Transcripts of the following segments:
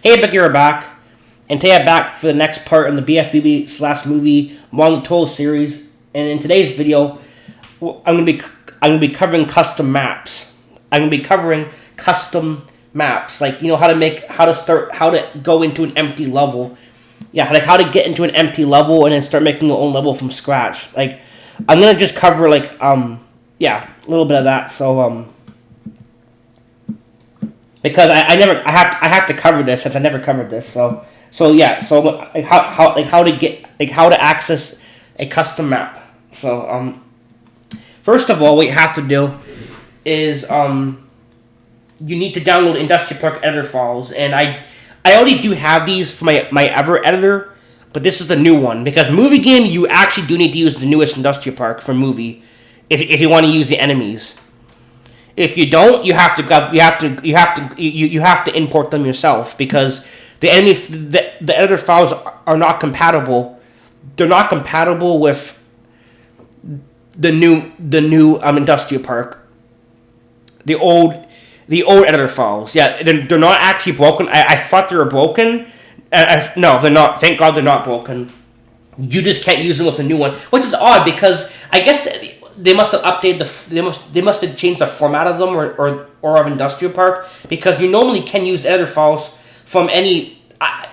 Hey, Becky, we're back. And today I'm back for the next part in the BFBB slash movie Model Total series. And in today's video, I'm gonna be covering custom maps. I'm gonna be covering custom maps, like how to go into an empty level. Yeah, like how to get into an empty level and then start making your own level from scratch. Like I'm gonna just cover a little bit of that. So because I have to cover this since I never covered this. So how to access a custom map. So first of all, what you have to do is you need to download Industrial Park editor files, and I already do have these for my Ever editor, but this is the new one because movie game you actually do need to use the newest Industrial Park for movie if you want to use the enemies. If you don't, you have to import them yourself because the editor files are not compatible. They're not compatible with the new Industrial Park. The old editor files. Yeah, they're not actually broken. I thought they were broken. No, they're not. Thank God they're not broken. You just can't use them with the new one, which is odd because I guess they must have updated they must have changed the format of them or of Industrial Park because you normally can use editor files from any I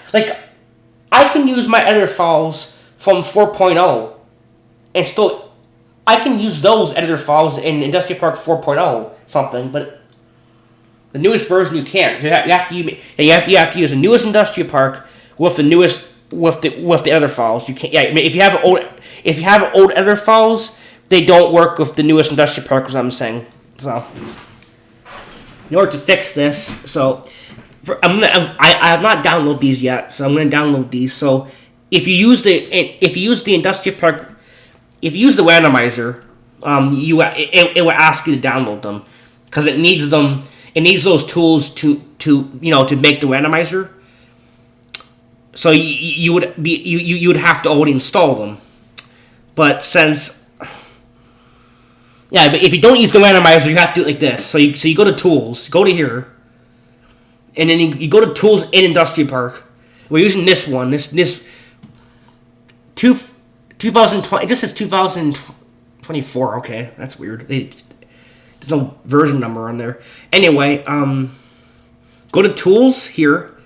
can use my editor files from 4.0 and still I can use those editor files in Industrial Park 4.0 something, but the newest version you can't. You have to use the newest Industrial Park with the newest with the editor files. You can't. Yeah, I mean, if you have old editor files, they don't work with the newest Industrial Park, as I'm saying. So, in order to fix this, I have not downloaded these yet, so I'm gonna download these. So, if you use the Industrial Park, if you use the randomizer, it will ask you to download them because it needs them. It needs those tools to make the randomizer. So you would have to already install them, but but if you don't use the randomizer, you have to do it like this. So you go to Tools, go to here, and then you go to Tools in Industrial Park. We're using this one. This 2020. It just says 2024. Okay, that's weird. There's no version number on there. Anyway, go to Tools here,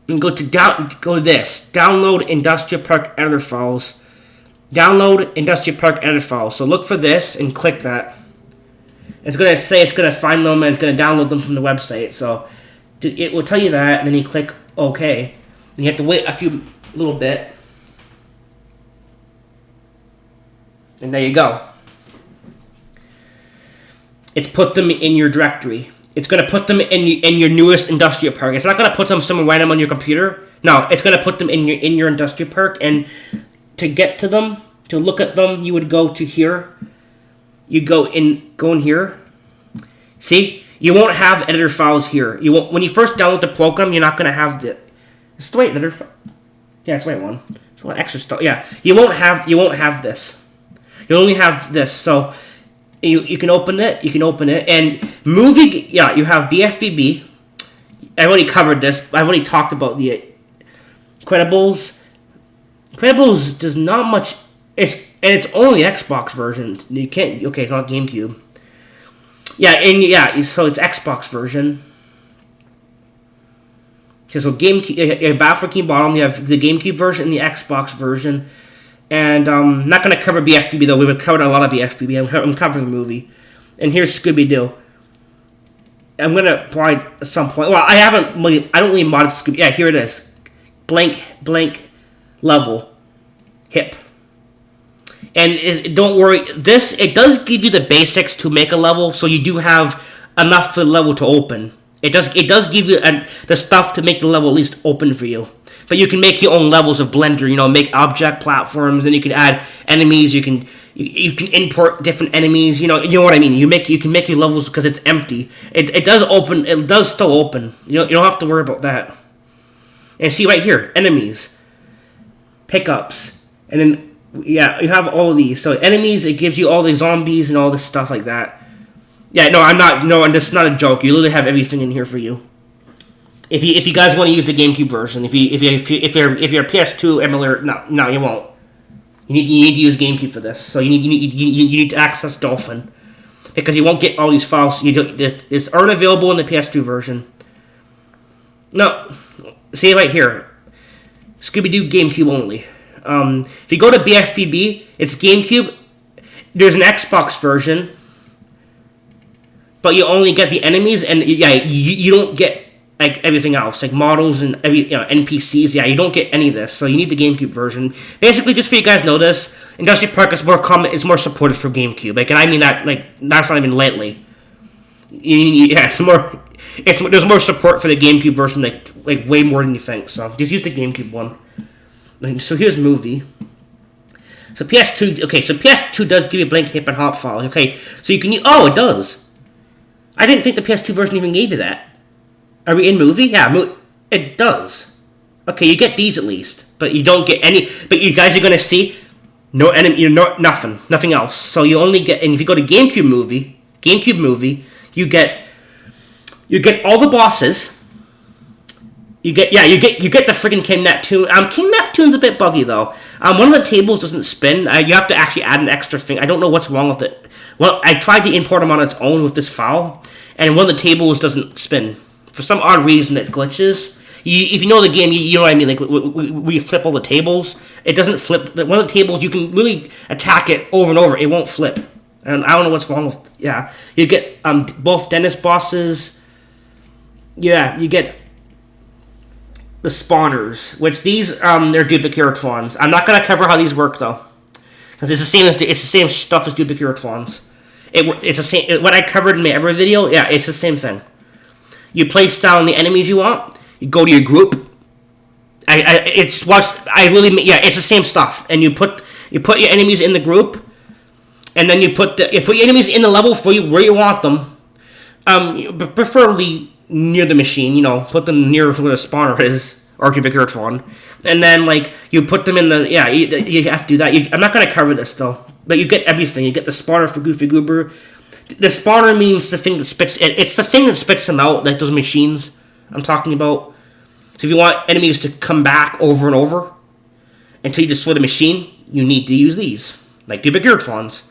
and go to this. Download Industrial Park editor files. Download Industrial Park editor files. So look for this and click that. It's gonna say it's gonna find them and it's gonna download them from the website. So it will tell you that, and then you click OK. And you have to wait a little bit, and there you go. It's put them in your directory. It's going to put them in your newest Industrial Park. It's not going to put them somewhere random on your computer. No, it's going to put them in your Industrial Park. And to get to them, to look at them, you would go to here. You go in here. See, you won't have editor files here. You won't when you first download the program. You're not going to have the. It's the right editor. Yeah, it's the right one. It's a lot of extra stuff. Yeah, you won't have this. You only have this. So. You can open it. And movie, yeah, you have BFBB. I've already covered this. I've already talked about the Credibles. Credibles does not much. It's only Xbox version. You can't. Okay, it's not GameCube. So it's Xbox version. So GameCube, Battlefield bottom. You have the GameCube version and the Xbox version. And I'm not going to cover BFBB, though. We've covered a lot of BFBB. I'm covering the movie. And here's Scooby-Doo. I'm going to probably at some point... Well, I don't really mod Scooby... Yeah, here it is. Blank level. Hip. And don't worry. It does give you the basics to make a level, so you do have enough for the level to open. It does give you the stuff to make the level at least open for you. But you can make your own levels of Blender, make object platforms, then you can add enemies, you can import different enemies, you know what I mean. You can make your levels because it's empty. It does still open. You don't have to worry about that. And see right here, enemies, pickups, and then you have all of these. So enemies, it gives you all the zombies and all this stuff like that. Yeah, no, I'm not. No, and this is not a joke. You literally have everything in here for you. If you guys want to use the GameCube version, if you're a PS2 emulator, no, you won't. You need to use GameCube for this. So you need to access Dolphin because you won't get all these files. It's aren't available in the PS2 version. No, see right here, Scooby-Doo GameCube only. If you go to BFBB, it's GameCube. There's an Xbox version, but you only get the enemies, and you don't get like everything else, like models and NPCs. Yeah, you don't get any of this, so you need the GameCube version. Basically, just for you guys know this, Industrial Park is more common. It's more supported for GameCube. Like, and I mean that that's not even lightly. Yeah, it's more. There's more support for the GameCube version, like way more than you think. So just use the GameCube one. So here's movie. So PS2. Okay, so PS2 does give you blank hip and hop files. Okay, so you can. Oh, it does. I didn't think the PS2 version even gave you that. Are we in movie? Yeah, it does. Okay, you get these at least, but you don't get any. But you guys are gonna see no enemy, nothing else. So you only get. And if you go to GameCube movie, you get all the bosses. You get the friggin' King Neptune. King Neptune's a bit buggy though. One of the tables doesn't spin. You have to actually add an extra thing. I don't know what's wrong with it. Well, I tried to import them on its own with this file, and one of the tables doesn't spin. For some odd reason, it glitches. If you know the game, you know what I mean. Like we flip all the tables, it doesn't flip. One of the tables, you can really attack it over and over. It won't flip, and I don't know what's wrong with. Yeah, you get both dentist bosses. Yeah, you get the spawners, which these they're Duplicatrons. I'm not gonna cover how these work though, because it's the same stuff as Duplicatrons. It's the same. What I covered in my other video, yeah, it's the same thing. You place down the enemies you want. You go to your group. It's the same stuff. And you put your enemies in the group, and then you put your enemies in the level for you where you want them. Preferably near the machine. You know, put them near where the spawner is, or Duplicator. And then you put them in the you have to do that. I'm not gonna cover this though, but you get everything. You get the spawner for Goofy Goober. The spawner means the thing that spits. It's the thing that spits them out, like those machines I'm talking about. So if you want enemies to come back over and over until you destroy the machine, you need to use these, like Duplicatrons.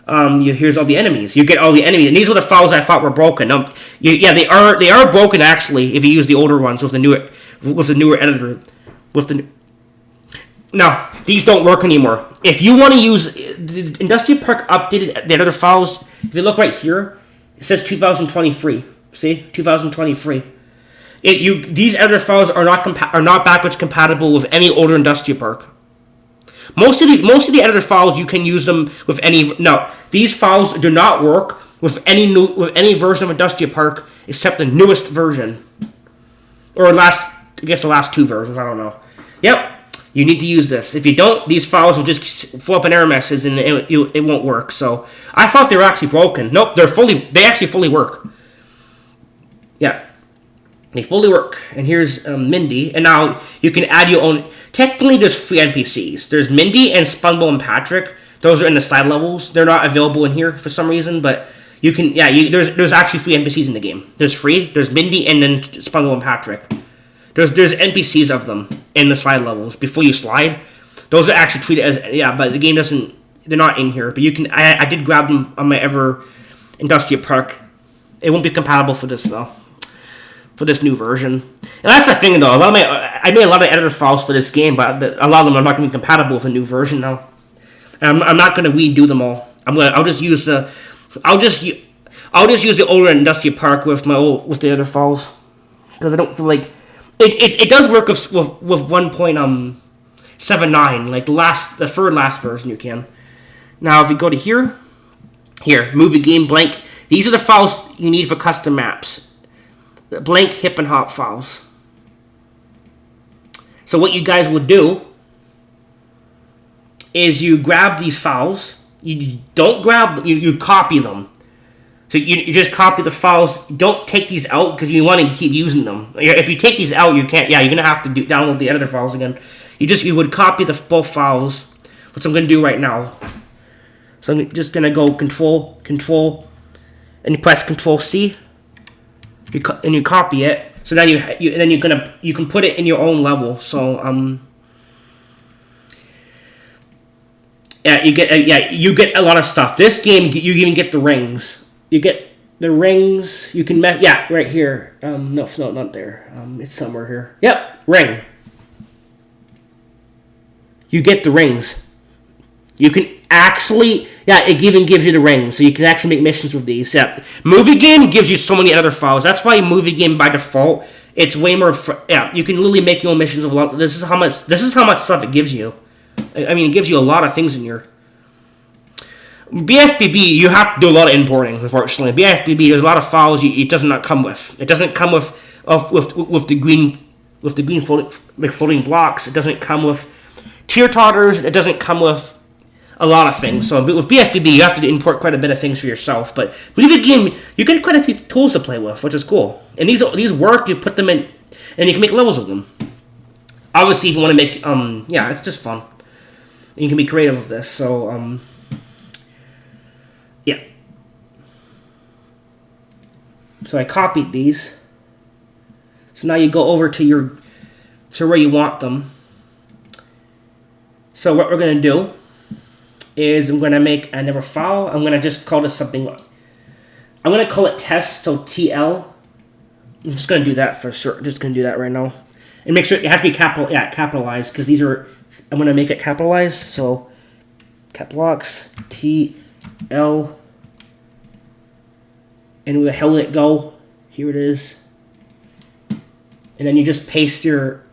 Here's all the enemies. You get all the enemies, and these were the files I thought were broken. They are broken actually if you use the older ones with the newer editor. No, these don't work anymore. If you want to use the Industrial Park updated the other files, if you look right here, it says 2023. See, 2023. These editor files are not backwards compatible with any older Industrial Park. Most of the editor files you can use them with any. No, these files do not work with any version of Industrial Park except the newest version, or the last two versions. I don't know. Yep. You need to use this. If you don't, these files will just throw up an error message and it won't work. So I thought they were actually broken. Nope, they actually fully work. Yeah, they fully work. And here's Mindy. And now you can add your own. Technically, there's 3 NPCs. There's Mindy and SpongeBob and Patrick. Those are in the side levels. They're not available in here for some reason, but you can. Yeah, there's actually 3 NPCs in the game. There's Mindy and then SpongeBob and Patrick. There's NPCs of them in the slide levels before you slide. Those are actually treated as but the game doesn't. They're not in here, but you can. I did grab them on my ever Industrial Park. It won't be compatible for this though, for this new version. And that's the thing though. I made a lot of editor files for this game, but a lot of them are not going to be compatible with the new version now. And I'm not going to redo them all. I'll just use the older Industrial Park with the other files because I don't feel like. It does work with 1.79, like the third last version you can. Now if you go to here, movie game blank. These are the files you need for custom maps. The blank hip and hop files. So what you guys would do is you grab these files. You don't grab them. You copy them. So you just copy the files. Don't take these out because you want to keep using them. If you take these out, you can't. Yeah, you're gonna have to download the editor files again. You would copy both files, which I'm gonna do right now. So I'm just gonna go Control, and you press Control C, and you copy it. So now you can put it in your own level. So yeah, you get a lot of stuff. This game you even get the rings. You get the rings. You can right here. No, not there. It's somewhere here. Yep, ring. You get the rings. You can actually, it even gives you the rings, so you can actually make missions with these. Yeah, movie game gives you so many other files. That's why movie game by default, it's way more. You can literally make your own missions of a lot. This is how much stuff it gives you. I mean, it gives you a lot of things in your BFBB. You have to do a lot of importing, unfortunately. BFBB, there's a lot of files it does not come with. It doesn't come with the green floating blocks. It doesn't come with tear totters. It doesn't come with a lot of things. So with BFBB, you have to import quite a bit of things for yourself. But with the game, you get quite a few tools to play with, which is cool. And these work. You put them in, and you can make levels of them. Obviously, if you want to make, it's just fun. And you can be creative with this. So, yeah. So I copied these. So now you go over to where you want them. So what we're going to do is I'm going to make another file. I'm going to just call this something. I'm going to call it test, so TL. I'm just going to do that for sure. Just going to do that right now. And make sure it has to be capitalized, because these are, I'm going to make it capitalized. So cap locks, TL. And where the hell did it go? Here it is. And then you just paste your,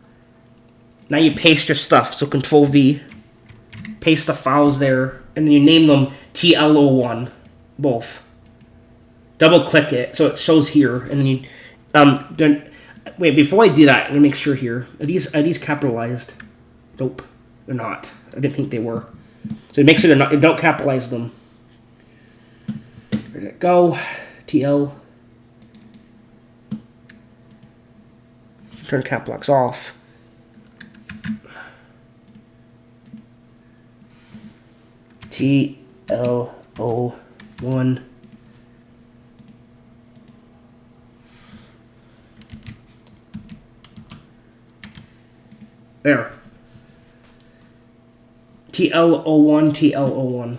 now you paste your stuff. So Control V. Paste the files there, and then you name them TLO1, both. Double click it so it shows here, and then you wait, before I do that, let me make sure here. Are these capitalized? Nope, they're not. I didn't think they were. So make sure they're not. Don't capitalize them. Where'd it go? TL. Turn cap locks off. TLO1. There. TLO1.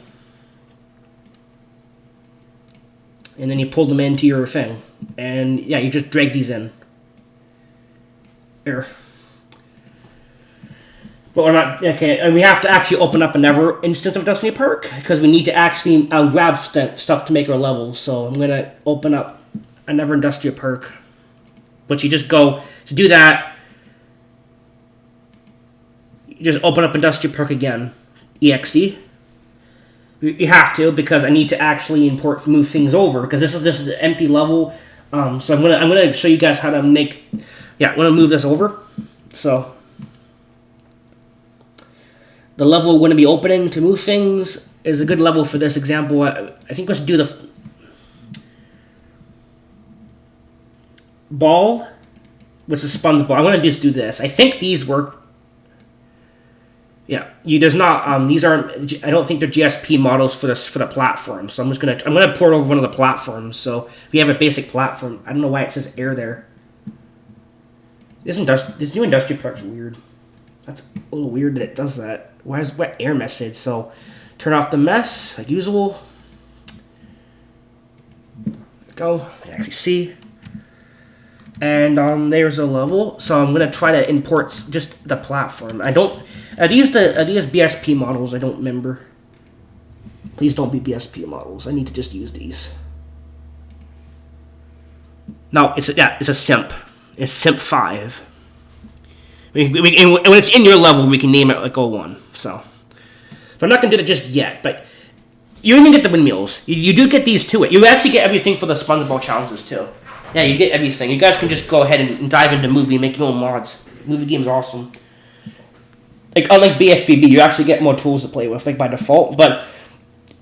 And then you pull them into your thing. And yeah, you just drag these in. There. But we're not, okay, and we have to actually open up another instance of Destiny Park, because we need to actually grab stuff to make our levels. So I'm going to open up another Industrial Park. But you just go, to do that, you just open up Industrial Park again. EXE. You have to, because I need to actually move things over, because this is an empty level. So I'm gonna show you guys how to make, I'm going to move this over. So the level we're going to be opening to move things is a good level for this example. I think let's do the ball, which is SpongeBob. I'm going to just do this. I think these work. Yeah, there's not. These aren't. I don't think they're GSP models for the platform. So I'm gonna port over one of the platforms. So we have a basic platform. I don't know why it says air there. This new industrial part's weird. That's a little weird that it does that. Why is wet air message? So turn off the mess like usual. There we go. I can actually see. And there's a level. So I'm gonna try to import just the platform. Are these BSP models? I don't remember. Please don't be BSP models. I need to just use these. No, it's a simp. It's simp 5. When it's in your level, we can name it like 01. So I'm not gonna do it just yet, but you even get the windmills. You do get these too. You actually get everything for the SpongeBob challenges too. Yeah, you get everything. You guys can just go ahead and dive into movie and make your own mods. Movie game's awesome. Like, unlike BFBB, you actually get more tools to play with, like, by default. But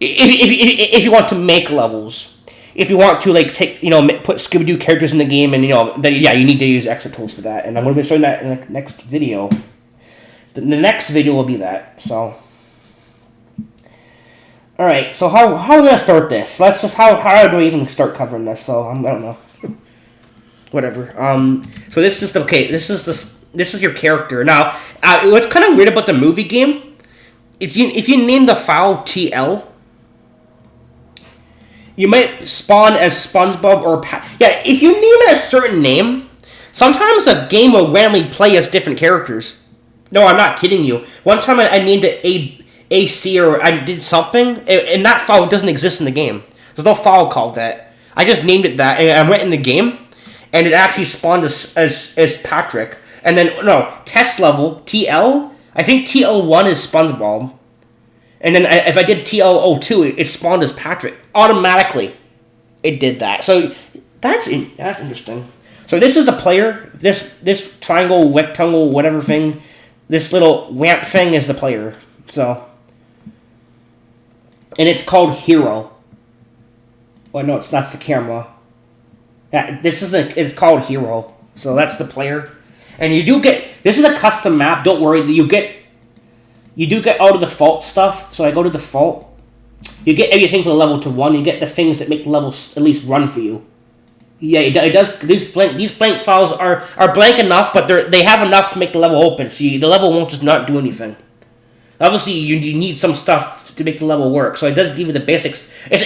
if you want to make levels, if you want to, like, put Scooby-Doo characters in the game, and, then, you need to use extra tools for that. And I'm going to be showing that in the next video. The next video will be that, so. Alright, so how are we going to start this? Let's just, how do we even start covering this? So, I don't know. whatever. So this is okay. This is your character. Now, what's kind of weird about the movie game? If you name the file TL, you might spawn as SpongeBob or yeah. If you name it a certain name, sometimes the game will randomly play as different characters. No, I'm not kidding you. One time I named it AC or I did something, and that file doesn't exist in the game. There's no file called that. I just named it that, and I went in the game, and it actually spawned as Patrick. And then, no, test level, TL, I think TL1 is SpongeBob. And then if I did TL02, it spawned as Patrick. Automatically, it did that. So, that's interesting. So this is the player. This triangle, rectangle, whatever thing, this little ramp thing is the player. So, and it's called Hero. Well, no, that's the camera. Yeah, it's called Hero. So that's the player. And you do get, this is a custom map, don't worry, you do get out of default stuff. So I go to default. You get everything for the level to 1, you get the things that make the levels at least run for you. Yeah, it does, these blank files are blank enough, but they have enough to make the level open. So the level won't just not do anything. Obviously, you need some stuff to make the level work. So it does give you the basics. It's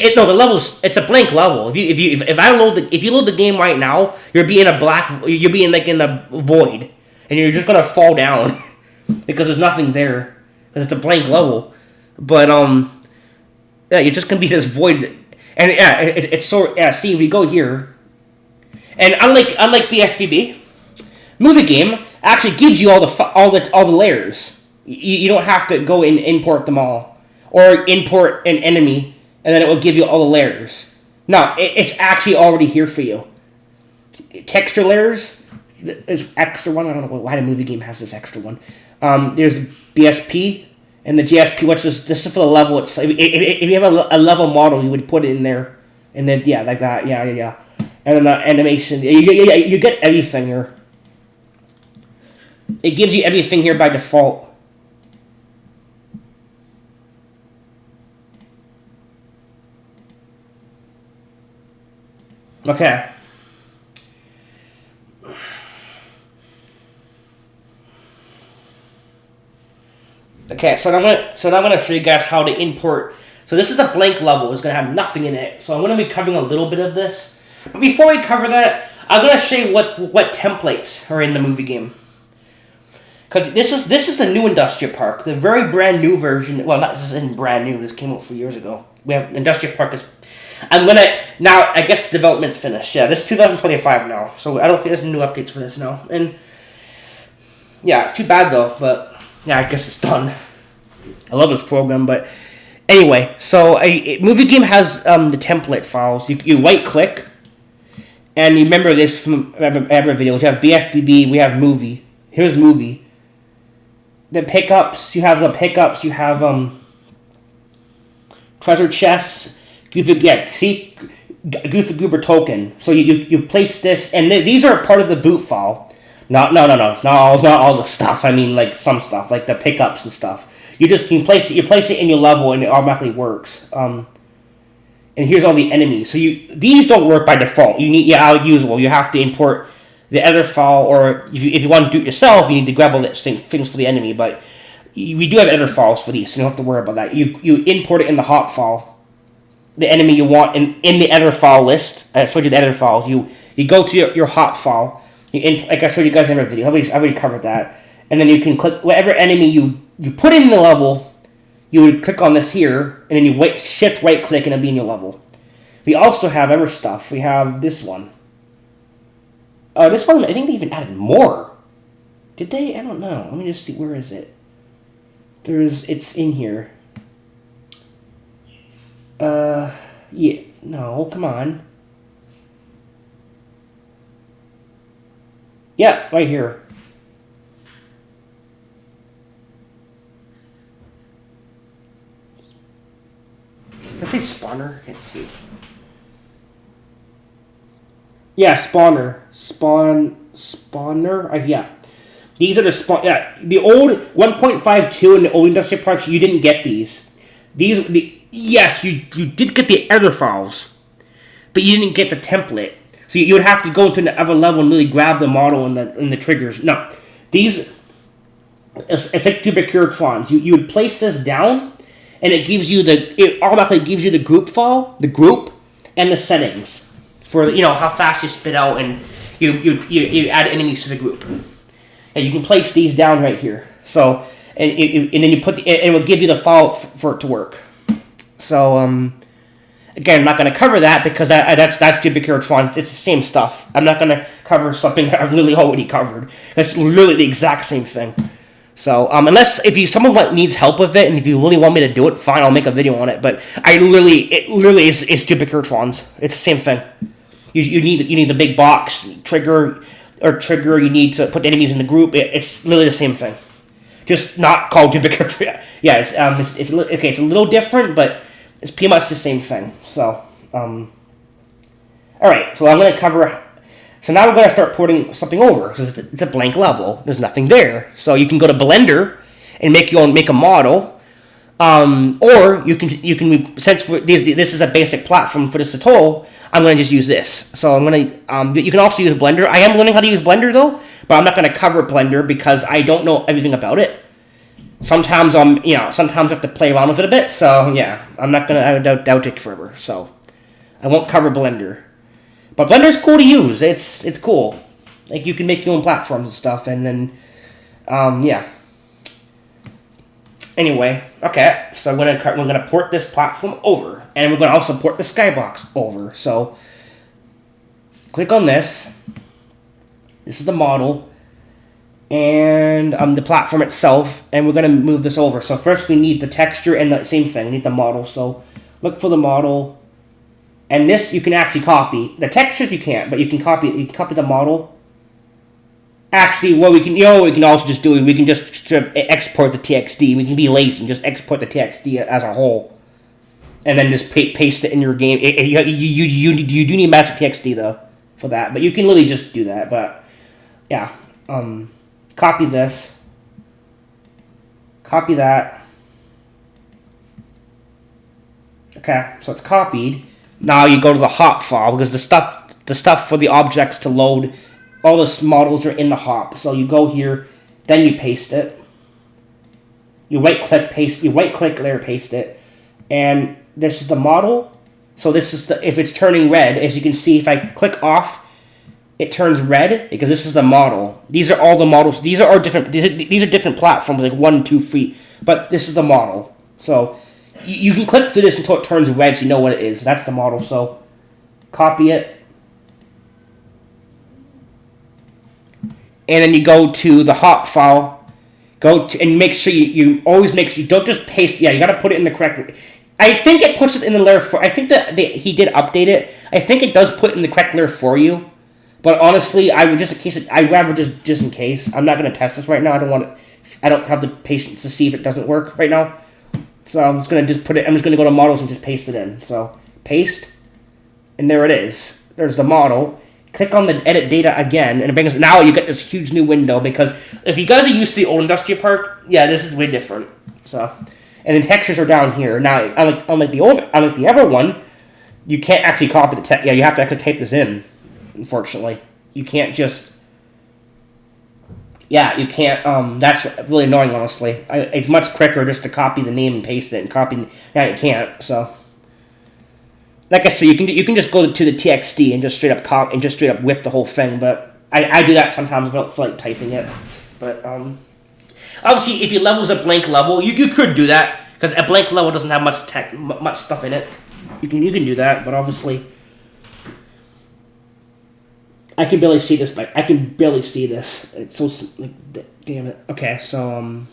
a blank level. If you load the game right now, you're being like in a void, and you're just gonna fall down because there's nothing there, because it's a blank level. But yeah, you're just gonna be this void, and yeah, it's so yeah. See, if we go here, and unlike BFBB, movie game actually gives you all the layers. You don't have to go and import them all. Or import an enemy, and then it will give you all the layers. No, it's actually already here for you. Texture layers is extra one. I don't know why the movie game has this extra one. There's BSP, and the GSP, what's this? This is for the level. If you have a level model, you would put it in there. And then, yeah, like that. Yeah. And then the animation. You get everything here. It gives you everything here by default. Okay. Okay, so I'm gonna show you guys how to import. So this is a blank level. It's gonna have nothing in it. So I'm gonna be covering a little bit of this. But before we cover that, I'm gonna show you what templates are in the movie game. Because this is the new Industrial Park, the very brand new version. Well, this isn't brand new. This came out 4 years ago. We have Industrial Park is. Now, I guess development's finished. Yeah, this is 2025 now. So I don't think there's new updates for this now. And, yeah, it's too bad though. But, yeah, I guess it's done. I love this program. But, anyway. So, movie game has the template files. You right-click. And you remember this from every videos. You have BFBB. We have movie. Here's movie. The pickups. You have the pickups. You have, treasure chests. See, Goofy Goober token. So you place this, and these are part of the boot file. Not all the stuff. I mean, like some stuff, like the pickups and stuff. You place it in your level, and it automatically works. And here's all the enemies. So these don't work by default. You need usual. You have to import the other file, or if you want to do it yourself, you need to grab all the things for the enemy. But we do have other files for these, so you don't have to worry about that. You import it in the hot file. The enemy you want in the editor file list. I showed you the editor files. You go to your hot file. Like I showed you guys in a video. I already covered that. And then you can click whatever enemy you put in the level. You would click on this here, and then you shift right click, and it'll be in your level. We also have other stuff. We have this one. This one, I think they even added more. Did they? I don't know. Let me just see. Where is it? It's in here. Yeah, no, come on. Yeah, right here. Did I say spawner? I can't see. Yeah, spawner. Spawner? Yeah. These are the spawn. Yeah, the old 1.52 and the old industrial parts, you didn't get these. Yes, you did get the editor files, but you didn't get the template. So you would have to go into the other level and really grab the model and the triggers. No, these it's like Tubicuretrons. You would place this down, and it automatically gives you the group file, the group, and the settings for how fast you spit out, and you add enemies to the group, and you can place these down right here. So and then you it will give you the file for it to work. So again, I'm not going to cover that because that's Tubicuretron. It's the same stuff. I'm not going to cover something that I've literally already covered. It's literally the exact same thing. So unless if someone needs help with it, and if you really want me to do it, fine, I'll make a video on it. But it literally is Tubicuretrons. It's the same thing. You need the big box trigger. You need to put the enemies in the group. It's literally the same thing, just not called Tubicuretron. Yeah, it's okay. It's a little different, but it's pretty much the same thing. So all right. So I'm going to cover. So now we're going to start porting something over because it's a blank level. There's nothing there. So you can go to Blender and make a model, or you can since this is a basic platform for this tutorial, I'm going to just use this. So I'm going to you can also use Blender. I am learning how to use Blender though, but I'm not going to cover Blender because I don't know everything about it. Sometimes sometimes I have to play around with it a bit. So yeah, I'm not going to doubt it forever. So I won't cover Blender. But Blender's cool to use. It's cool. Like you can make your own platforms and stuff, and then yeah. Anyway, okay. So we're gonna port this platform over, and we're gonna also port the skybox over. So click on this. This is the model, and the platform itself, and we're gonna move this over. So first we need the texture and the same thing. We need the model. So look for the model. And this you can actually copy. The textures you can't, but you can copy. You can copy the model. Actually, what we can also just do is we can just export the TXT. We can be lazy and just export the TXT as a whole, and then just paste it in your game. You do need Magic TXT though for that, but you can literally just do that. But yeah, copy this. Copy that. Okay, so it's copied. Now you go to the hop file because the stuff for the objects to load, all the models are in the hop. So you go here, then you paste it. You right click paste. You right click there, paste it, and this is the model. So this is if it's turning red, as you can see, if I click off, it turns red because this is the model. These are all the models. These are different. These are different platforms, like 1, 2, 3. But this is the model. So you can click through this until it turns red so you know what it is. That's the model. So copy it. And then you go to the hop file. And make sure you always make sure you don't just paste. Yeah, you got to put it in the correct. I think it puts it in the layer for. I think that he did update it. I think it does put it in the correct layer for you. But honestly, I would just in case. I'd rather just in case. I'm not going to test this right now. I don't have the patience to see if it doesn't work right now. So I'm just going to put it, I'm just going to go to models and just paste it in. So paste, and there it is. There's the model. Click on the edit data again, and it brings, now you get this huge new window, because if you guys are used to the old industrial park, yeah, this is way different. So, and the textures are down here. Now, unlike the other one, you can't actually copy the text. Yeah, you have to actually type this in, unfortunately. You can't just, yeah, you can't, that's really annoying, honestly. It's much quicker just to copy the name and paste it, and copy, yeah, you can't, so. Like I said, you can just go to the TXT and just straight up whip the whole thing, but I do that sometimes. I don't feel like typing it. But, obviously, if your level's a blank level, you could do that, because a blank level doesn't have much stuff in it. You can do that, but obviously, I can barely see this. I can barely see this. It's so, like, damn it. Okay, so,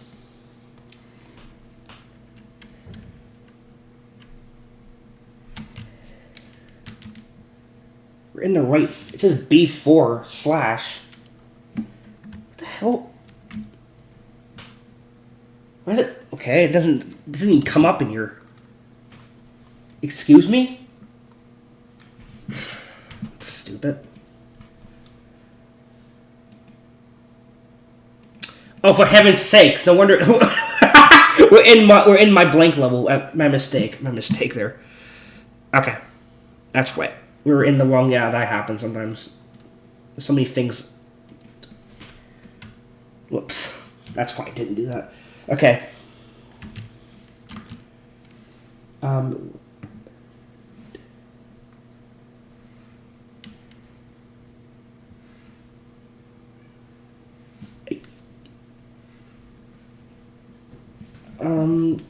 we're in the right, it says B4 slash. What the hell? Why is it? Okay, it doesn't even come up in here. Excuse me? Stupid. Oh, for heaven's sakes! No wonder we're in my blank level. My mistake there. Okay, that's right. We were in the wrong. Yeah, that happens sometimes. So many things. Whoops. That's why I didn't do that. Okay.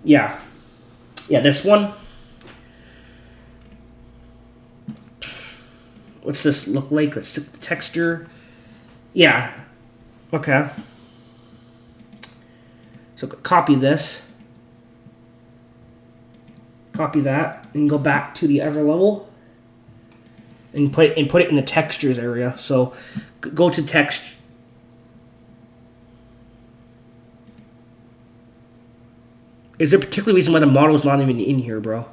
Yeah. Yeah, this one. What's this look like? Let's check the texture. Yeah. Okay. So copy this. Copy that and go back to the other level and put it in the textures area. So go to text. Is there a particular reason why the model's not even in here, bro?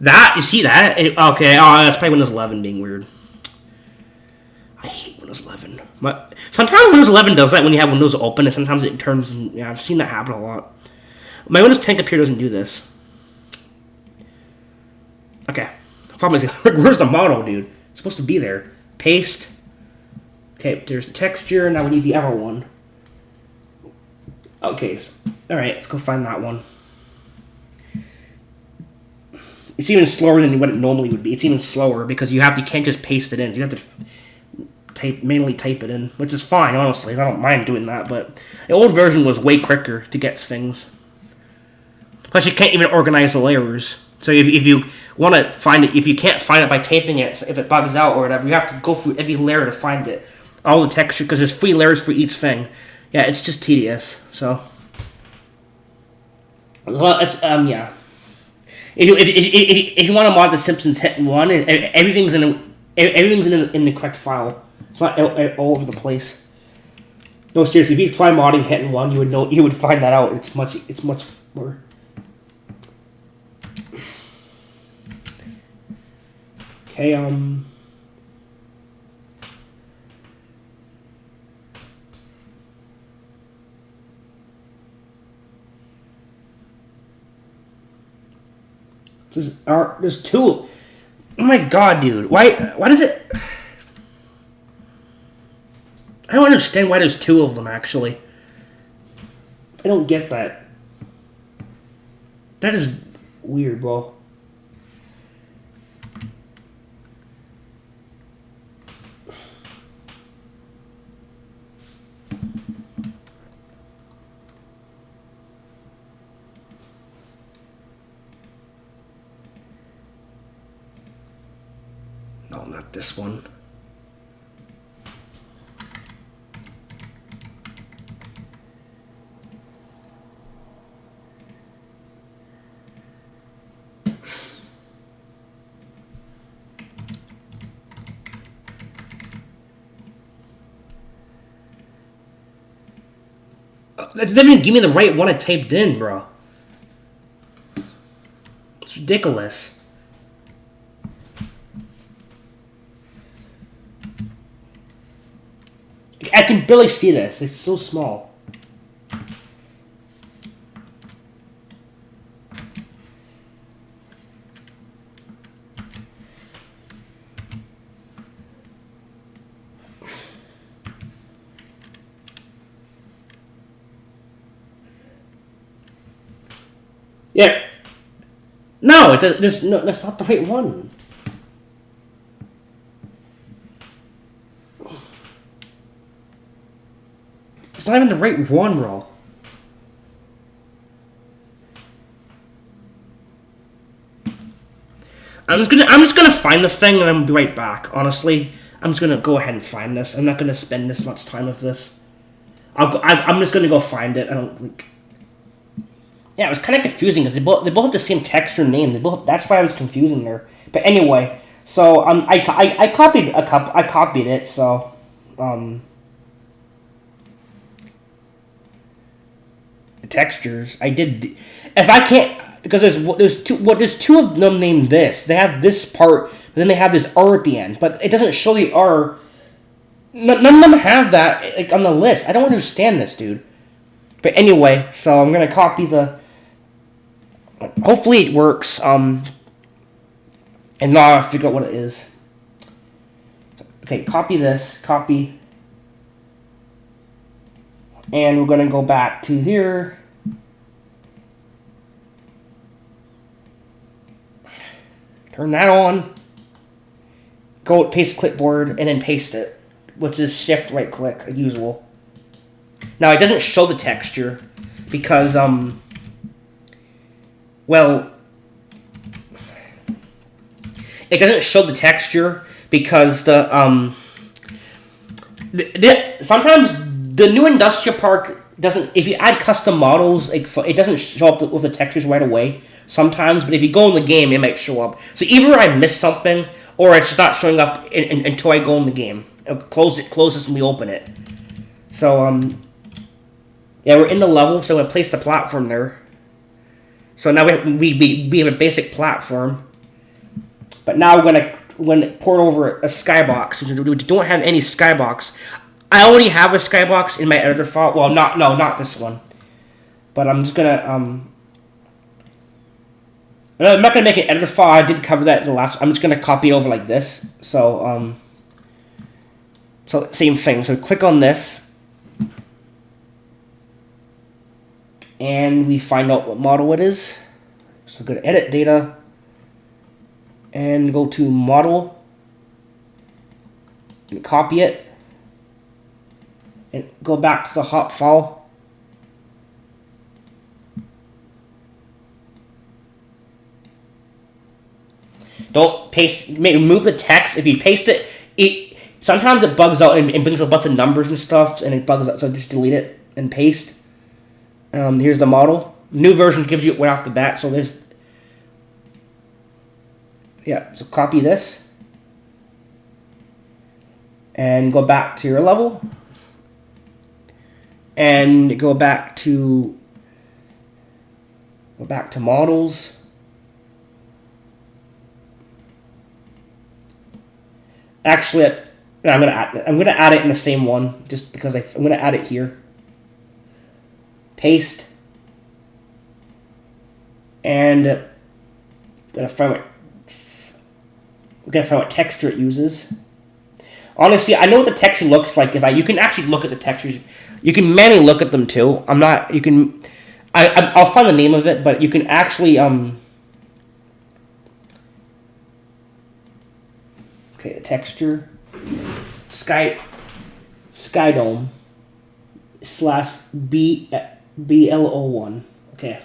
That, you see that? Okay, that's probably Windows 11 being weird. I hate Windows 11. Sometimes Windows 11 does that when you have Windows open, and sometimes it turns, and yeah, I've seen that happen a lot. My Windows 10 computer doesn't do this. Okay. Problem is, where's the model, dude? It's supposed to be there. Paste. Okay, there's the texture, now we need the other one. Okay, alright, let's go find that one. It's even slower than what it normally would be. It's even slower because you can't just paste it in. You have to manually type it in, which is fine, honestly. I don't mind doing that, but the old version was way quicker to get things. Plus, you can't even organize the layers. So if you want to find it, if you can't find it by taping it, if it bugs out or whatever, you have to go through every layer to find it. All the texture, because there's 3 layers for each thing. Yeah, it's just tedious. So, yeah. If you want to mod The Simpsons, hit 1. Everything's in the correct file. It's not all over the place. No, seriously, if you try modding hitting 1, you would find that out. It's much more. Okay, there's 2. Oh my god, dude. Why does it... I don't understand why there's 2 of them, actually. I don't get that. That is weird, bro. No, not this one. That doesn't even give me the right one I typed in, bro. It's ridiculous. I can barely see this. It's so small. Yeah. No, that's not the right one. It's not even the right one, bro. I'm just gonna find the thing and I'm be right back. Honestly, I'm just gonna go ahead and find this. I'm not gonna spend this much time with this. I'm just gonna go find it. I don't like. Yeah, it was kind of confusing because they both have the same texture name. That's why I was confusing there. But anyway, so I copied it. So the textures I did. If I can't, because there's 2 of them named this. They have this part, but then they have this R at the end. But it doesn't show the R. None of them have that like on the list. I don't understand this, dude. But anyway, so I'm gonna copy the. Hopefully it works. And now I have to figure out what it is. Okay, copy this, copy. And we're going to go back to here. Turn that on. Go paste clipboard and then paste it. Which is shift right click, as usual. Now it doesn't show the texture because, well, it doesn't show the texture because sometimes the new industrial park doesn't. If you add custom models, it doesn't show up with the textures right away sometimes. But if you go in the game, it might show up. So either I missed something or it's not showing up until I go in the game. Close this when we open it. So yeah, we're in the level, so I'm gonna place the platform there. So now we have a basic platform, but now we're gonna port over a skybox. We don't have any skybox. I already have a skybox in my editor file. Well, not this one, but I'm just gonna I'm not gonna make an editor file. I did cover that in the last. I'm just gonna copy it over like this. So so same thing. So click on this. And we find out what model it is. So go to edit data and go to model and copy it and go back to the hop file. Don't paste, remove the text. If you paste it, sometimes it bugs out and brings a bunch of numbers and stuff and it bugs out, so just delete it and paste. Here's the model. New version gives you it right off the bat, so there's... Yeah, so copy this. And go back to your level. And go back to models. Actually, I'm gonna add it in the same one, just because I'm gonna add it here. Paste, and we're gonna find what texture it uses. Honestly, I know what the texture looks like. You can actually look at the textures. You can manually look at them too. I'll find the name of it, but you can actually okay, the texture sky dome /BLO1. Okay.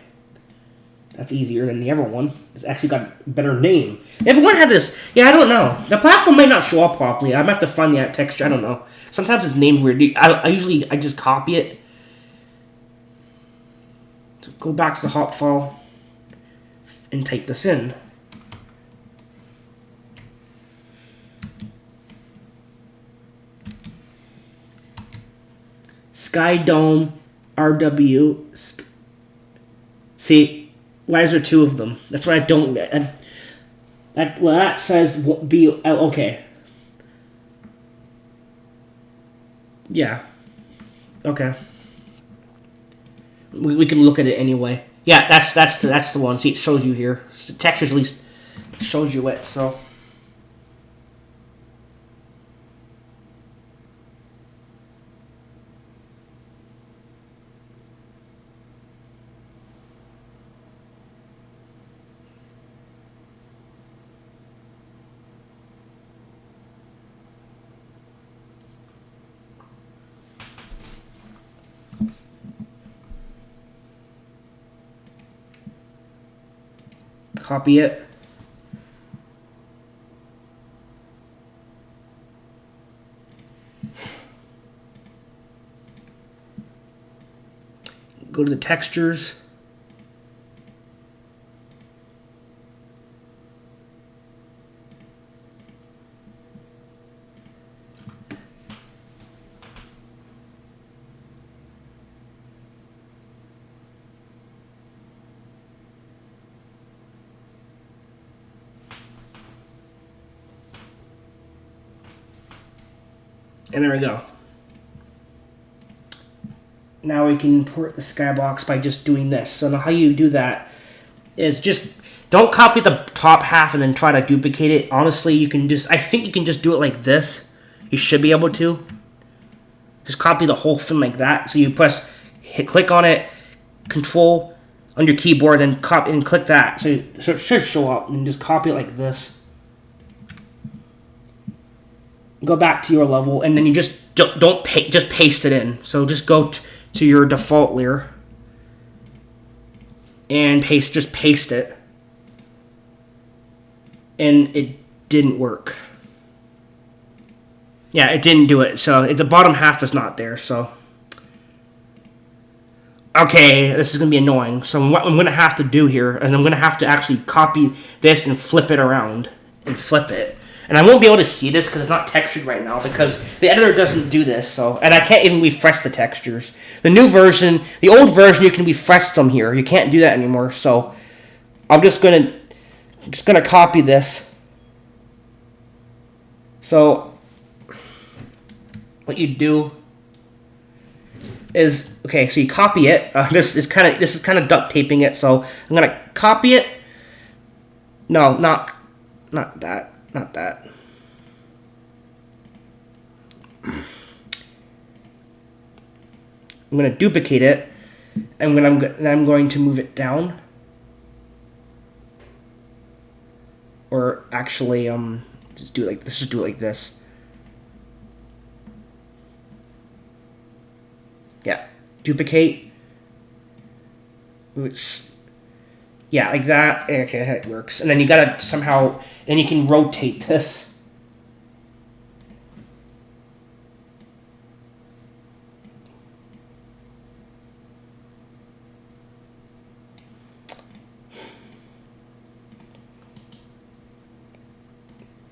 That's easier than the other one. It's actually got a better name. Everyone had this. Yeah, I don't know. The platform might not show up properly. I might have to find the texture. I don't know. Sometimes it's named weird. I usually just copy it. So go back to the hop file and type this in. Sky Dome RW. See, why is there two of them? That's what I don't get. That says B. Okay. Yeah. Okay. We can look at it anyway. Yeah, that's the one. See, it shows you here. The textures at least shows you it. So. Copy it. Go to the textures. And there we go. Now we can import the skybox by just doing this. So now how you do that is just don't copy the top half and then try to duplicate it. Honestly, you can just, I think you can just do it like this. You should be able to. Just copy the whole thing like that. So you click on it, Control on your keyboard, and copy and click that. So it should show up, and just copy it like this. Go back to your level, and then you just just paste it in. So just go to your default layer and just paste it. And it didn't work. Yeah, it didn't do it. So the bottom half is not there. So okay, this is gonna be annoying. So what I'm gonna have to do here, and I'm gonna have to actually copy this and flip it around and flip it. And I won't be able to see this because it's not textured right now because the editor doesn't do this. So, and I can't even refresh the textures. The new version, the old version, you can refresh them here. You can't do that anymore. So I'm just gonna copy this. So what you do is, okay, so you copy it. This is kind of duct taping it. So I'm gonna copy it. No, not that. Not that. I'm going to duplicate it, and I'm going to move it down. Or actually, just do it like this. Just do it like this. Yeah, duplicate. Oops. Yeah, like that. Okay, it works. And then you gotta somehow, then you can rotate this.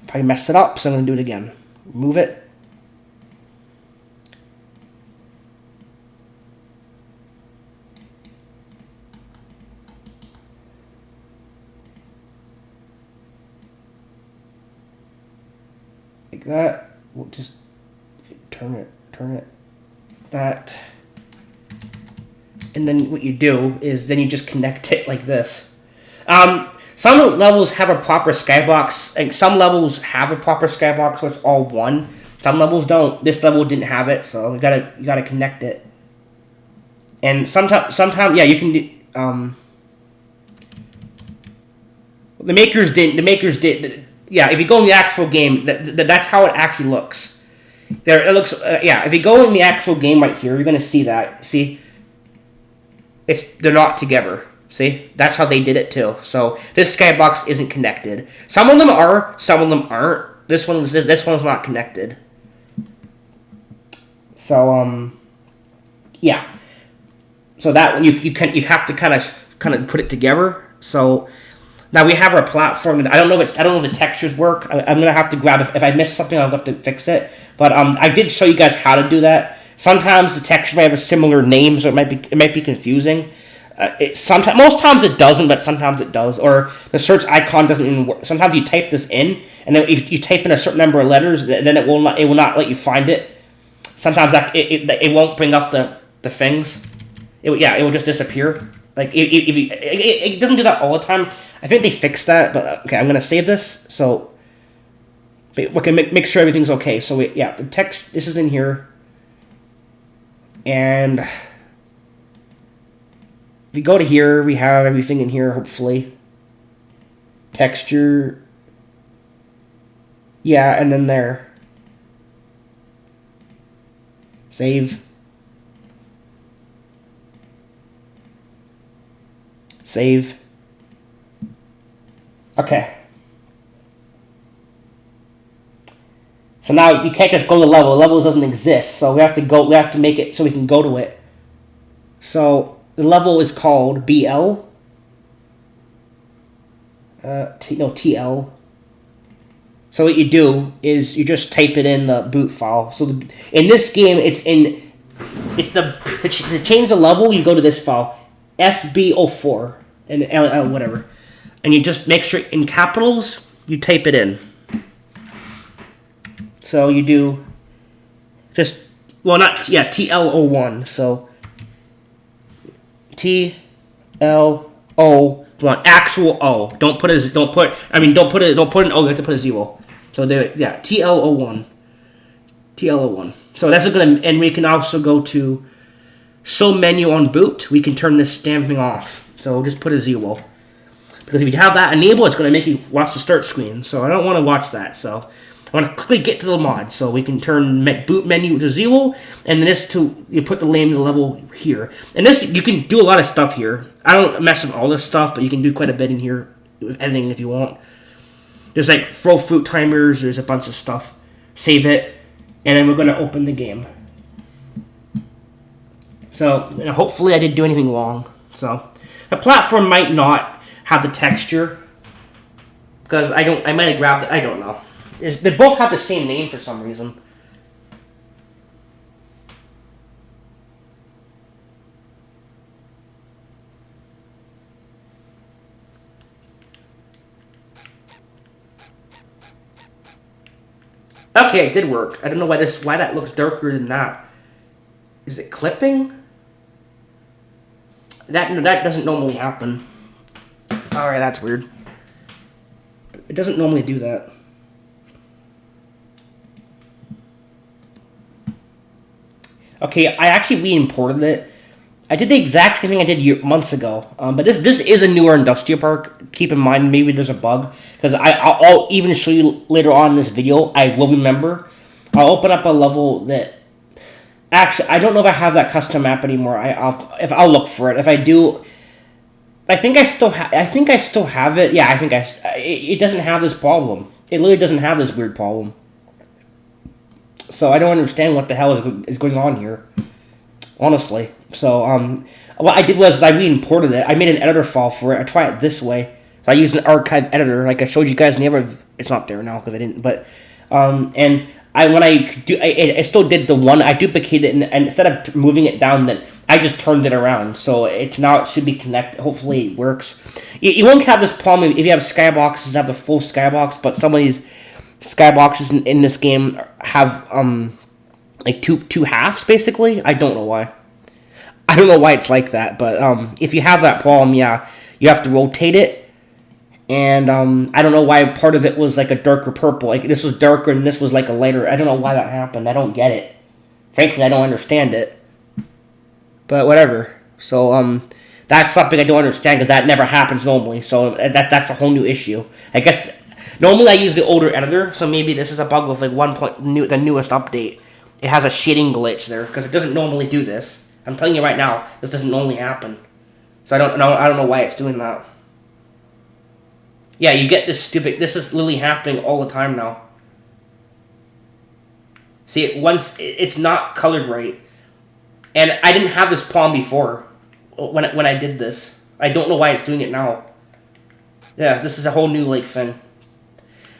Probably messed it up, so I'm gonna do it again. Move it. Like that. We'll just turn it, that. And then what you do is then you just connect it like this. Some levels have a proper skybox. Like some levels have a proper skybox, so it's all one. Some levels don't. This level didn't have it, so you gotta connect it. And sometimes, yeah, you can do. The makers did. Yeah, if you go in the actual game, that's how it actually looks. There, it looks. Yeah, if you go in the actual game right here, you're gonna see that. See, they're not together. See, that's how they did it too. So this skybox isn't connected. Some of them are, some of them aren't. This one's not connected. So yeah. So that one you have to kind of put it together. So now we have our platform. I don't know if the textures work. I'm gonna have to grab it. If I missed something, I'll have to fix it. But I did show you guys how to do that. Sometimes the texture might have a similar name, so it might be confusing. Most times it doesn't, but sometimes it does. Or the search icon doesn't even work. Sometimes you type this in, and then if you type in a certain number of letters, then it will not let you find it. Sometimes it won't bring up the things. It will just disappear. Like it doesn't do that all the time. I think they fixed that, but okay, I'm gonna save this so we can make sure everything's okay. So the text, this is in here, and if you go to here, we have everything in here, hopefully. Texture. Yeah, and then there. Save. Save. Okay. So now you can't just go to the level. The level doesn't exist, so we have to make it so we can go to it. So the level is called BL. TL. So what you do is you just type it in the boot file. So in this game, to change the level, you go to this file, SB04 and LL whatever, and you just make sure in capitals you type it in. So you do TL01. So TLO want actual O. Don't put an O. You have to put a 0. So there, yeah, TL01. TL01. So that's gonna, and we can also go to show menu on boot. We can turn this stamping off. So just put a 0. Because if you have that enabled, it's going to make you watch the start screen. So I don't want to watch that. So I want to quickly get to the mod. So we can turn boot menu to 0. And this you put the name of the level here. And this, you can do a lot of stuff here. I don't mess with all this stuff, but you can do quite a bit in here with editing if you want. There's like throw fruit timers. There's a bunch of stuff. Save it. And then we're going to open the game. So hopefully I didn't do anything wrong. So the platform might not have the texture because I might have grabbed it. I don't know. They both have the same name for some reason. Okay, it did work. I don't know why that looks darker than that. Is it clipping? That doesn't normally happen. Alright, that's weird. It doesn't normally do that. Okay, I actually re-imported it. I did the exact same thing I did months ago. But this is a newer industrial park. Keep in mind, maybe there's a bug. Because I'll even show you later on in this video. I will remember. I'll open up a level that... Actually, I don't know if I have that custom map anymore. I'll look for it. If I do... I think I still have it. Yeah, I think it doesn't have this problem. It literally doesn't have this weird problem. So I don't understand what the hell is going on here. Honestly. So what I did was I re-imported it. I made an editor file for it. I tried it this way. So I used an archive editor, like I showed you guys. It's not there now because I didn't. But and I still did the one. I duplicated it, and instead of moving it down, then I just turned it around. So it should be connected. Hopefully it works. You won't have this problem if you have skyboxes, have the full skybox, but some of these skyboxes in this game have like two halves basically. I don't know why. I don't know why it's like that, but if you have that problem, yeah, you have to rotate it. And I don't know why part of it was like a darker purple. Like this was darker and this was like a lighter. I don't know why that happened. I don't get it. Frankly, I don't understand it. But whatever. So that's something I don't understand because that never happens normally. So that's a whole new issue. I guess normally I use the older editor, so maybe this is a bug with like the newest update. It has a shading glitch there because it doesn't normally do this. I'm telling you right now, this doesn't normally happen. So I don't know why it's doing that. Yeah, you get this stupid... This is literally happening all the time now. See, it's not colored right. And I didn't have this problem before when I did this. I don't know why it's doing it now. Yeah, this is a whole new, like, thing.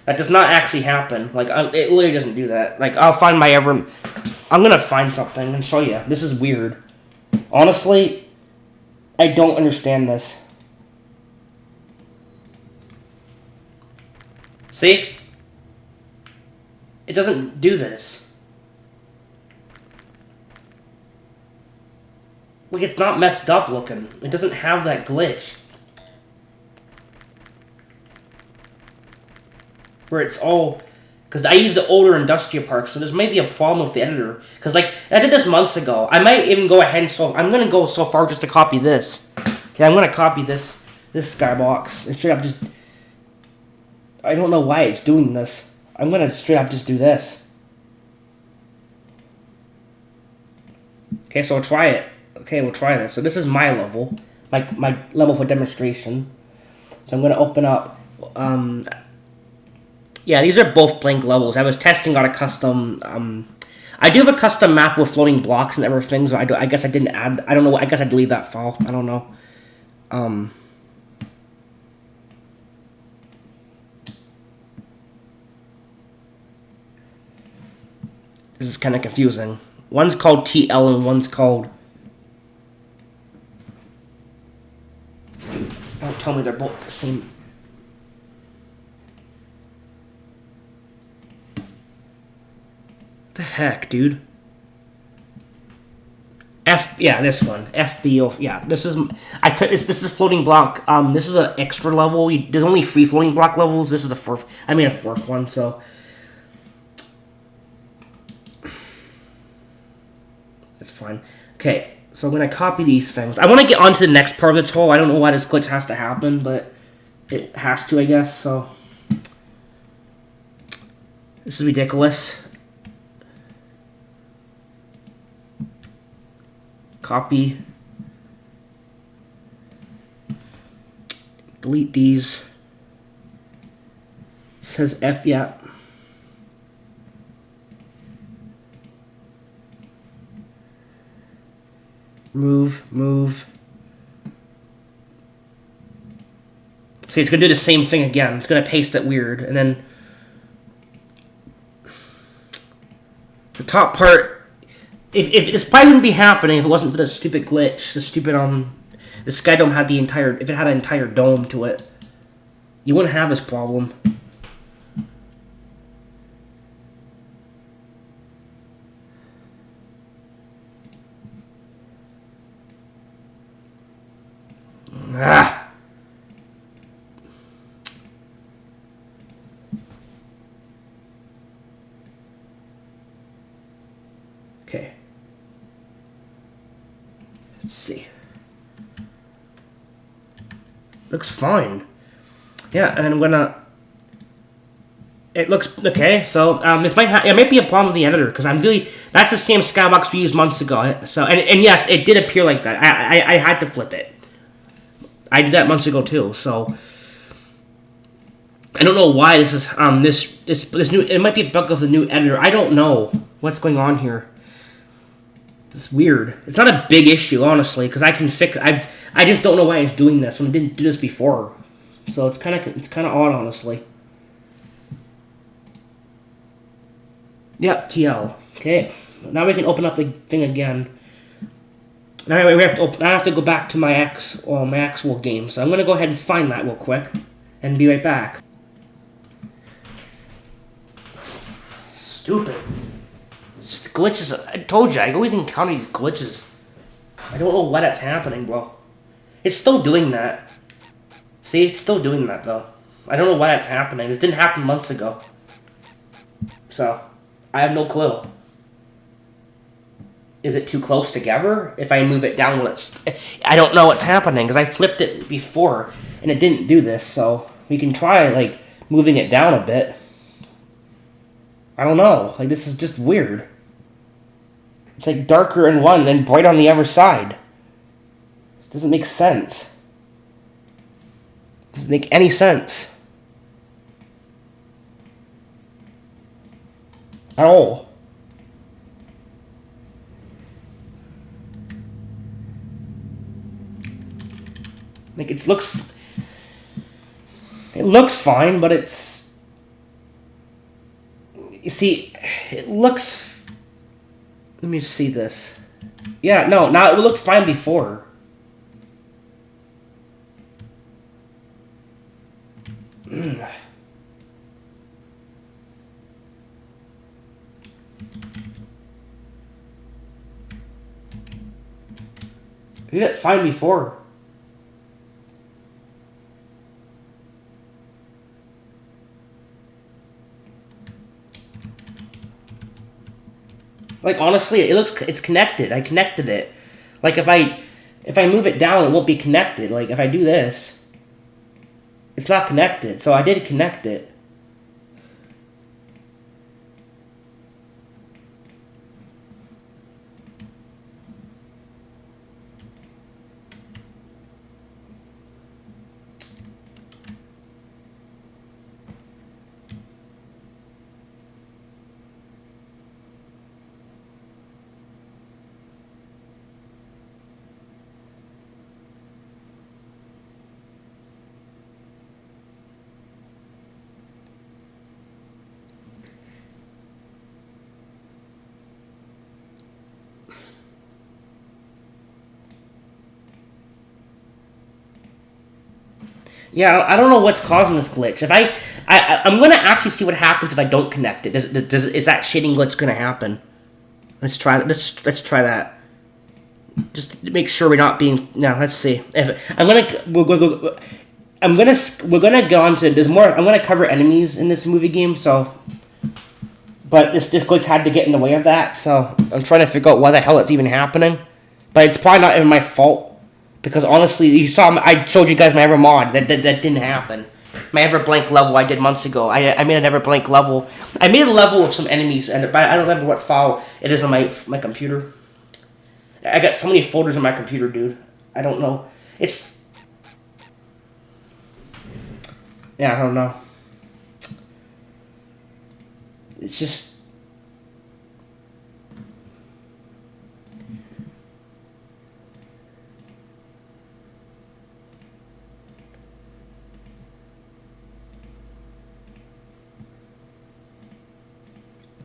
That does not actually happen. Like, it literally doesn't do that. Like, I'll find I'm gonna find something and show you. This is weird. Honestly, I don't understand this. See? It doesn't do this. Like, it's not messed up looking. It doesn't have that glitch. Where it's all... Because I use the older industrial park, so there's maybe a problem with the editor. Because, like, I did this months ago. I might even go ahead and I'm going to go so far just to copy this. Okay, I'm going to copy this skybox. And straight up just... I don't know why it's doing this. I'm going to straight up just do this. Okay, so we'll try it. Okay, we'll try this. So this is my level. My level for demonstration. So I'm going to open up... yeah, these are both blank levels. I was testing out a custom... I do have a custom map with floating blocks and everything, so I guess I didn't add... I don't know. I guess I deleted that file. I don't know. This is kind of confusing. One's called TL and one's called... Don't tell me they're both the same... The heck, dude? Yeah, this one. FBO, yeah. This is, this is floating block. This is an extra level. There's only 3 floating block levels. This is the fourth, I mean a fourth one, so. That's fine. Okay, so I'm gonna copy these things. I wanna get on to the next part of the toll. I don't know why this glitch has to happen, but it has to, I guess, so. This is ridiculous. Copy. Delete these. It says F, yeah. Move. See, it's gonna do the same thing again. It's gonna paste it weird, and then the top part. If this probably wouldn't be happening if it wasn't for the stupid glitch, the stupid the sky dome had the entire. If it had an entire dome to it, you wouldn't have this problem. Ah. Okay. Let's see. Looks fine. Yeah, and I'm gonna. It looks okay. So it might be a problem with the editor because I'm really. That's the same skybox we used months ago. So and yes, it did appear like that. I had to flip it. I did that months ago too. So I don't know why this is this new. It might be a bug of the new editor. I don't know what's going on here. It's weird. It's not a big issue, honestly, because I can fix. I just don't know why it's doing this when it didn't do this before. So it's kind of odd, honestly. Yep, TL. Okay. Now we can open up the thing again. Now I have to go back to my actual game. So I'm gonna go ahead and find that real quick, and be right back. Stupid. Glitches. I told you, I always encounter these glitches. I don't know why that's happening, bro. It's still doing that. See, it's still doing that, though. I don't know why that's happening. This didn't happen months ago. So, I have no clue. Is it too close together? If I move it down, I don't know what's happening, because I flipped it before, and it didn't do this, so we can try, like, moving it down a bit. I don't know. Like, this is just weird. It's like darker in one and then bright on the other side. It doesn't make sense. It doesn't make any sense. At all. Like, it looks fine, but it's... You see, it looks... Let me see this. Yeah, no, now it looked fine before. Did it fine before? Like, honestly, it's connected. I connected it. Like, if I move it down, it won't be connected. Like, if I do this, it's not connected. So I did connect it. Yeah, I don't know what's causing this glitch. If I'm gonna actually see what happens if I don't connect it. Is that shading glitch gonna happen? Let's try that. Just to make sure we're not being. Now let's see. If I'm gonna we're gonna go on to there's more. I'm gonna cover enemies in this movie game. So, but this glitch had to get in the way of that. So I'm trying to figure out why the hell it's even happening. But it's probably not even my fault because honestly, you saw I showed you guys my ever mod that didn't happen. My ever blank level I did months ago. I made an ever blank level. I made a level with some enemies, but I don't remember what file it is on my computer. I got so many folders on my computer, dude. I don't know. Yeah, I don't know. It's just...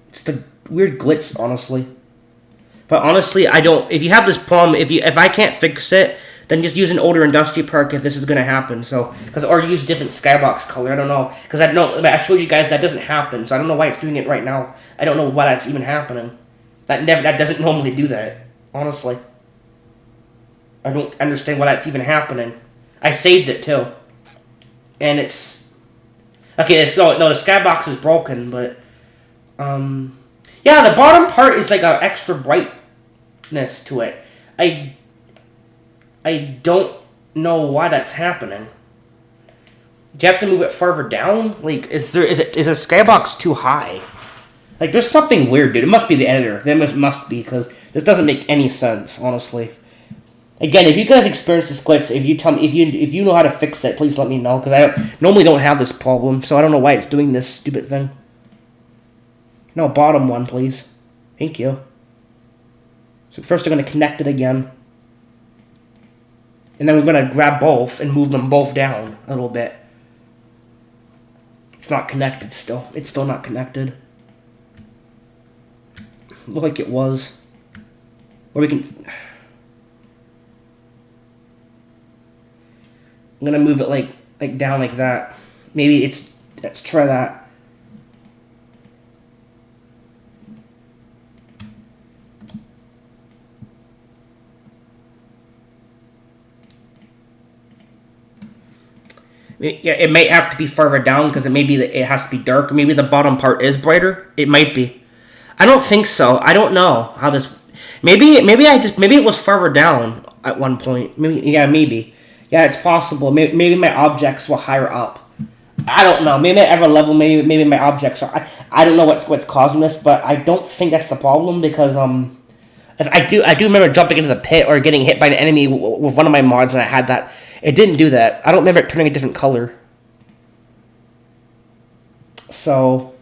It's the weird glitch, honestly. But honestly, I don't... If you have this problem, if I can't fix it, then just use an older industrial park if this is going to happen. So, or use a different skybox color. I don't know. Because I showed you guys that doesn't happen. So I don't know why it's doing it right now. I don't know why that's even happening. That doesn't normally do that. Honestly. I don't understand why that's even happening. I saved it too. And it's... Okay, no, the skybox is broken, but... Yeah, the bottom part is like an extra brightness to it. I don't know why that's happening. Do you have to move it further down? Like, is a skybox too high? Like, there's something weird, dude. It must be the editor. There must be, because this doesn't make any sense, honestly. Again, if you guys experience this glitch, if you tell me if you know how to fix it, please let me know, because I normally don't have this problem, so I don't know why it's doing this stupid thing. No, bottom one, please. Thank you. So first we're going to connect it again. And then we're going to grab both and move them both down a little bit. It's not connected still. It's still not connected. Looked like it was. Or we can... I'm going to move it like down like that. Maybe it's... Let's try that. Yeah, it may have to be further down because it has to be dark. Or maybe the bottom part is brighter. It might be. I don't think so. I don't know how this. Maybe it was further down at one point. Maybe. Yeah, it's possible. Maybe my objects were higher up. I don't know. Maybe at every level, maybe my objects are. I don't know what's causing this, but I don't think that's the problem because if I do remember jumping into the pit or getting hit by an enemy with one of my mods, and I had that. It didn't do that. I don't remember it turning a different color. So,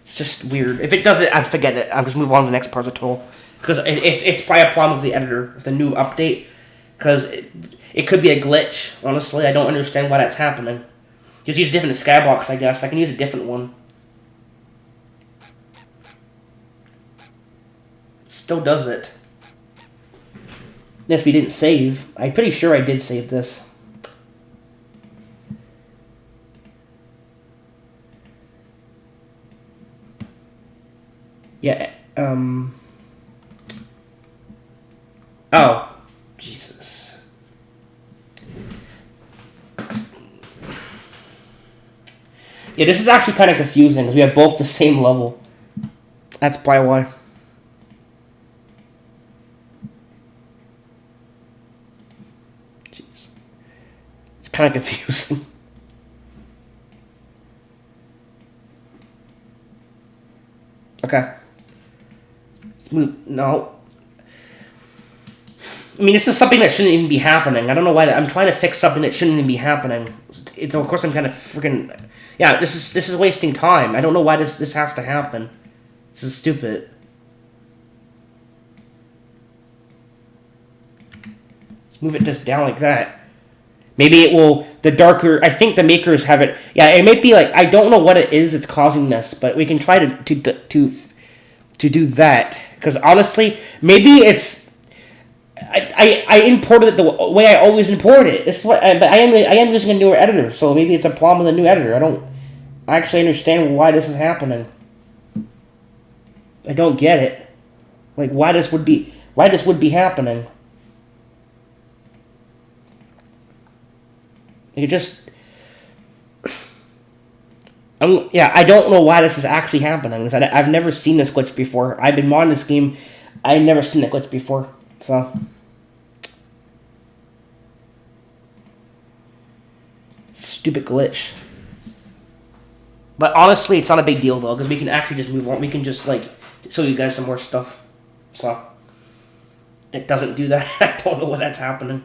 it's just weird. If it does it, forget it. I'll just move on to the next part of the tutorial. Because it's probably a problem with the editor, with the new update. Because it could be a glitch, honestly. I don't understand why that's happening. Just use a different skybox, I guess. I can use a different one. Still does it. Yes, we didn't save. I'm pretty sure I did save this. Yeah, Oh. Jesus. Yeah, this is actually kind of confusing, because we have both the same level. That's probably why. Kind of confusing. Okay. Let's move. No. I mean, this is something that shouldn't even be happening. I don't know why. I'm trying to fix something that shouldn't even be happening. Of course, I'm kind of freaking. Yeah, this is wasting time. I don't know why this has to happen. This is stupid. Let's move it just down like that. Maybe it will, the darker, I think the makers have it, yeah, it might be like, I don't know what it is that's causing this, but we can try to do that, because honestly, maybe it's, I imported it the way I always import it, this is what, but I am using a newer editor, so maybe it's a problem with the new editor. I don't actually understand why this is happening. I don't get it. Like, why this would be, why this would be happening. It just... yeah, I don't know why this is actually happening. I've never seen this glitch before. I've been modding this game. I've never seen a glitch before. So... stupid glitch. But honestly, it's not a big deal, though, because we can actually just move on. We can just, like, show you guys some more stuff. So... it doesn't do that. I don't know why that's happening.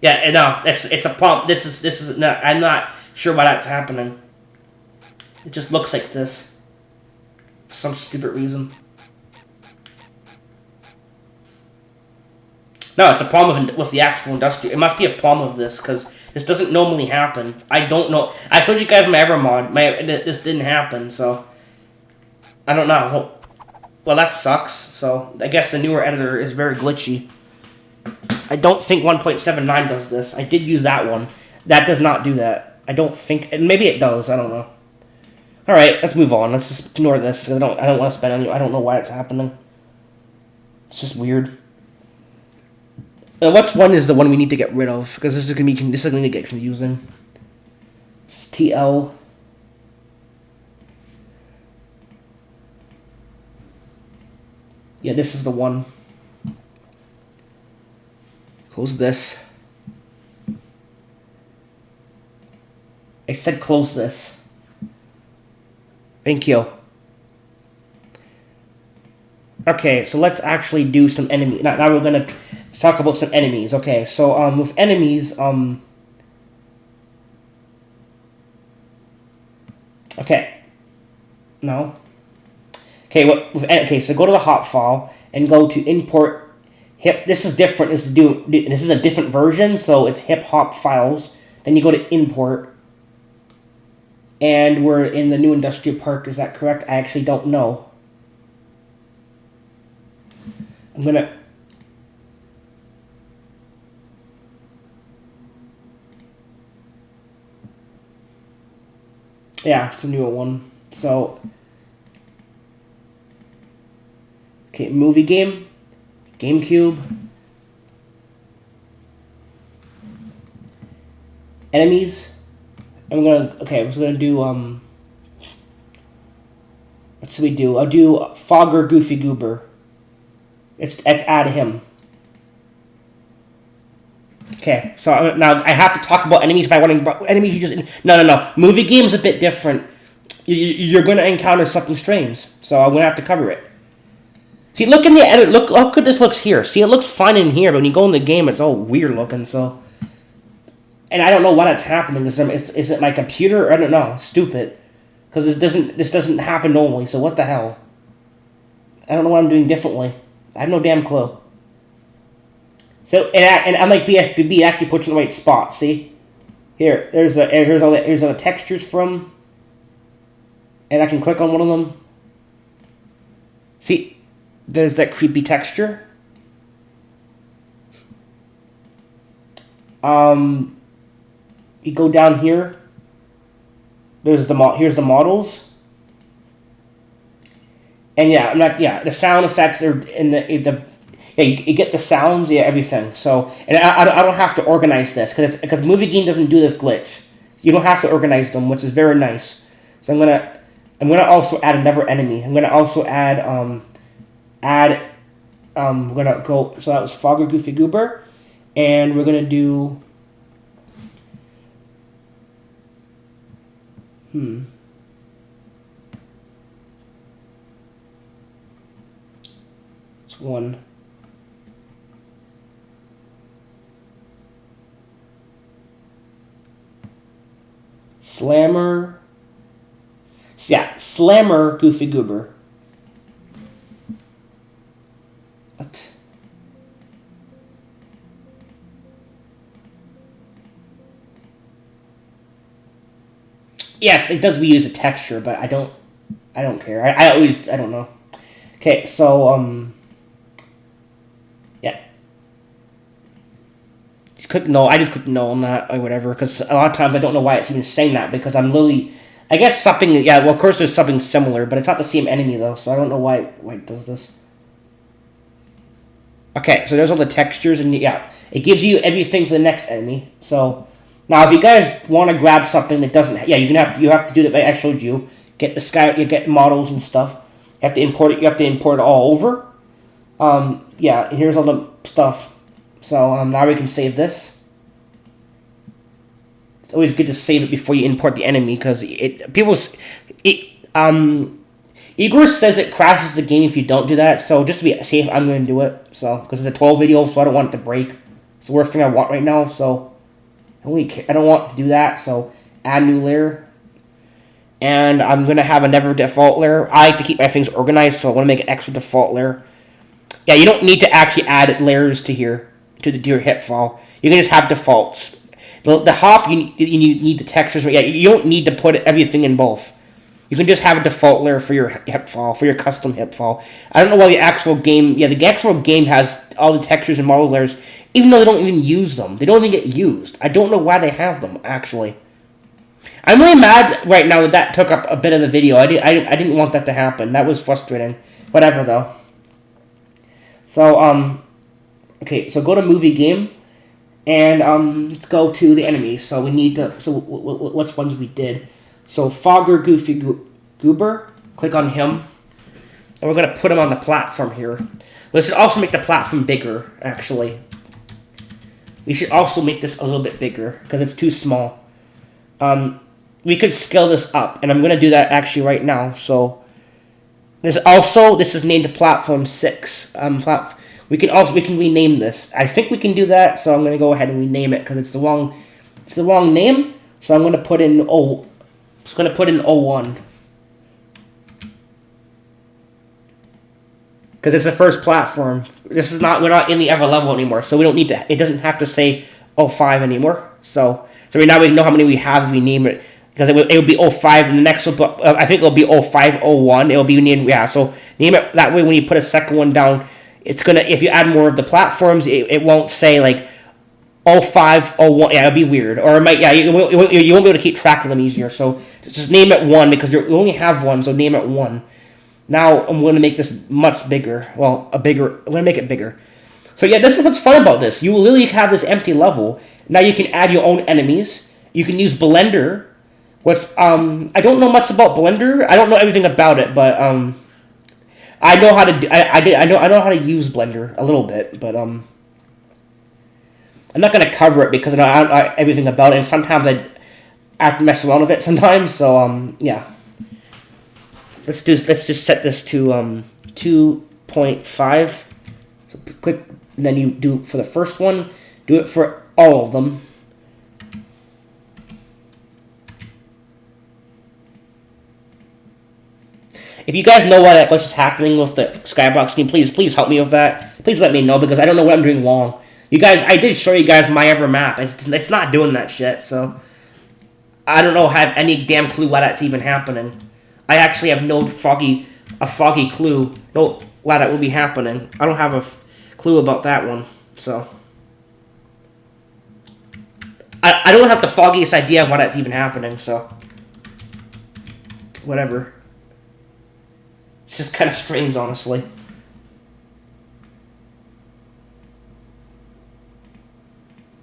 Yeah, and no, it's a problem. This is no, I'm not sure why that's happening. It just looks like this for some stupid reason. No, it's a problem with the actual industrial. It must be a problem of this because this doesn't normally happen. I don't know. I showed you guys my Evermod. This didn't happen, so I don't know. Well, that sucks. So I guess the newer editor is very glitchy. I don't think 1.79 does this. I did use that one. That does not do that. I don't think... maybe it does. I don't know. Alright, let's move on. Let's just ignore this. I don't want to spend any... I don't know why it's happening. It's just weird. Which one is the one we need to get rid of? Because this is going to get confusing. It's TL... yeah, this is the one. Close this. I said close this. Thank you. Okay, so let's actually do some enemies. Now we're gonna talk about some enemies. Okay, so with enemies, okay. No. Okay, so go to the hop file and go to import hip. This is different. This is a different version, so it's hip hop files. Then you go to import, and we're in the new industrial park. Is that correct? I actually don't know. I'm gonna. Yeah, it's a newer one. So. Okay, movie game, GameCube, enemies. I'm gonna we're gonna do what should we do? I'll do Fogger Goofy Goober. Let's add him. Okay, so now I have to talk about enemies by running enemies. You just no. Movie game's a bit different. You're gonna encounter something strange, so I'm gonna have to cover it. See, look in the edit. Look how good this looks here. See, it looks fine in here, but when you go in the game, it's all weird looking. So, and I don't know why that's happening. Is it my computer? I don't know. Stupid, because this doesn't happen normally. So what the hell? I don't know what I'm doing differently. I have no damn clue. So and unlike BFBB, it actually puts you in the right spot. See, here's all the textures from, and I can click on one of them. See. There's that creepy texture. You go down here. Here's the models. And yeah, the sound effects are in the you get the sounds, everything. So, and I don't have to organize this because Movie Game doesn't do this glitch. So you don't have to organize them, which is very nice. So I'm gonna also add another enemy. I'm gonna also add we're gonna go. So that was Fogger Goofy Goober, and we're gonna do. It's one. Slammer. Yeah, Slammer Goofy Goober. What? Yes, it does reuse a texture, but I don't care. I don't know. Okay, so yeah. Just click no. I just click no on that or whatever because a lot of times I don't know why it's even saying that because I'm literally I guess something, yeah, well, of course there's something similar, but it's not the same enemy, though, so I don't know why it does this. Okay, so there's all the textures, and yeah, it gives you everything for the next enemy. So, now if you guys want to grab something that doesn't, yeah, you have to do that I showed you. Get the sky, you get models and stuff. You have to import it, it all over. Yeah, here's all the stuff. So, now we can save this. It's always good to save it before you import the enemy, because Igor says it crashes the game if you don't do that, so just to be safe, I'm going to do it, so, because it's a 12 video, so I don't want it to break. It's the worst thing I want right now, so, I don't want to do that, so, add new layer, and I'm going to have a never default layer. I like to keep my things organized, so I want to make an extra default layer. Yeah, you don't need to actually add layers to here, to your hip file. You can just have defaults. The hop, you need the textures, but yeah, you don't need to put everything in both. You can just have a default layer for your hip file, for your custom hip file. I don't know why the actual game, the actual game has all the textures and model layers, even though they don't even use them. They don't even get used. I don't know why they have them, actually. I'm really mad right now that took up a bit of the video. I didn't want that to happen. That was frustrating. Whatever, though. So, okay, so go to movie game. And let's go to the enemies. So we need to. So what's ones we did? So Fogger, Goofy, Goober. Click on him, and we're gonna put him on the platform here. We should also make the platform bigger. Actually, we should also make this a little bit bigger because it's too small. We could scale this up, and I'm gonna do that actually right now. So this is named Platform 6. We can rename this. I think we can do that, so I'm gonna go ahead and rename it because it's the wrong name. So I'm gonna put in O1 because it's the first platform. We're not in the ever level anymore, so we don't need to. It doesn't have to say 05 anymore. So now we know how many we have if we name it. Because it will be 05, and the next one, I think it'll be 05, 01. It'll be named, yeah. So name it that way. When you put a second one down, it's gonna. If you add more of the platforms, it won't say like 05, 01. Yeah, it'll be weird, or it might. Yeah, you won't be able to keep track of them easier. So just name it 1 because you only have 1. So name it 1. Now I'm going to make this much bigger. Well, I'm going to make it bigger. So yeah, this is what's fun about this. You will literally have this empty level. Now you can add your own enemies. You can use Blender. I don't know much about Blender. I don't know everything about it, but I know how to I know how to use Blender a little bit, but I'm not gonna cover it because I don't know everything about it, and sometimes I have to mess around with it sometimes. So yeah, let's just set this to 2.5. So click, and then you do for the first one. Do it for all of them. If you guys know what's happening with the Skybox team, please help me with that. Please let me know because I don't know what I'm doing wrong. You guys, I did show you guys my ever map. It's not doing that shit, so I don't know. Have any damn clue why that's even happening. I actually have no foggy clue. No, why that would be happening. I don't have a clue about that one. So I don't have the foggiest idea of why that's even happening. So whatever. It's just kind of strange, honestly.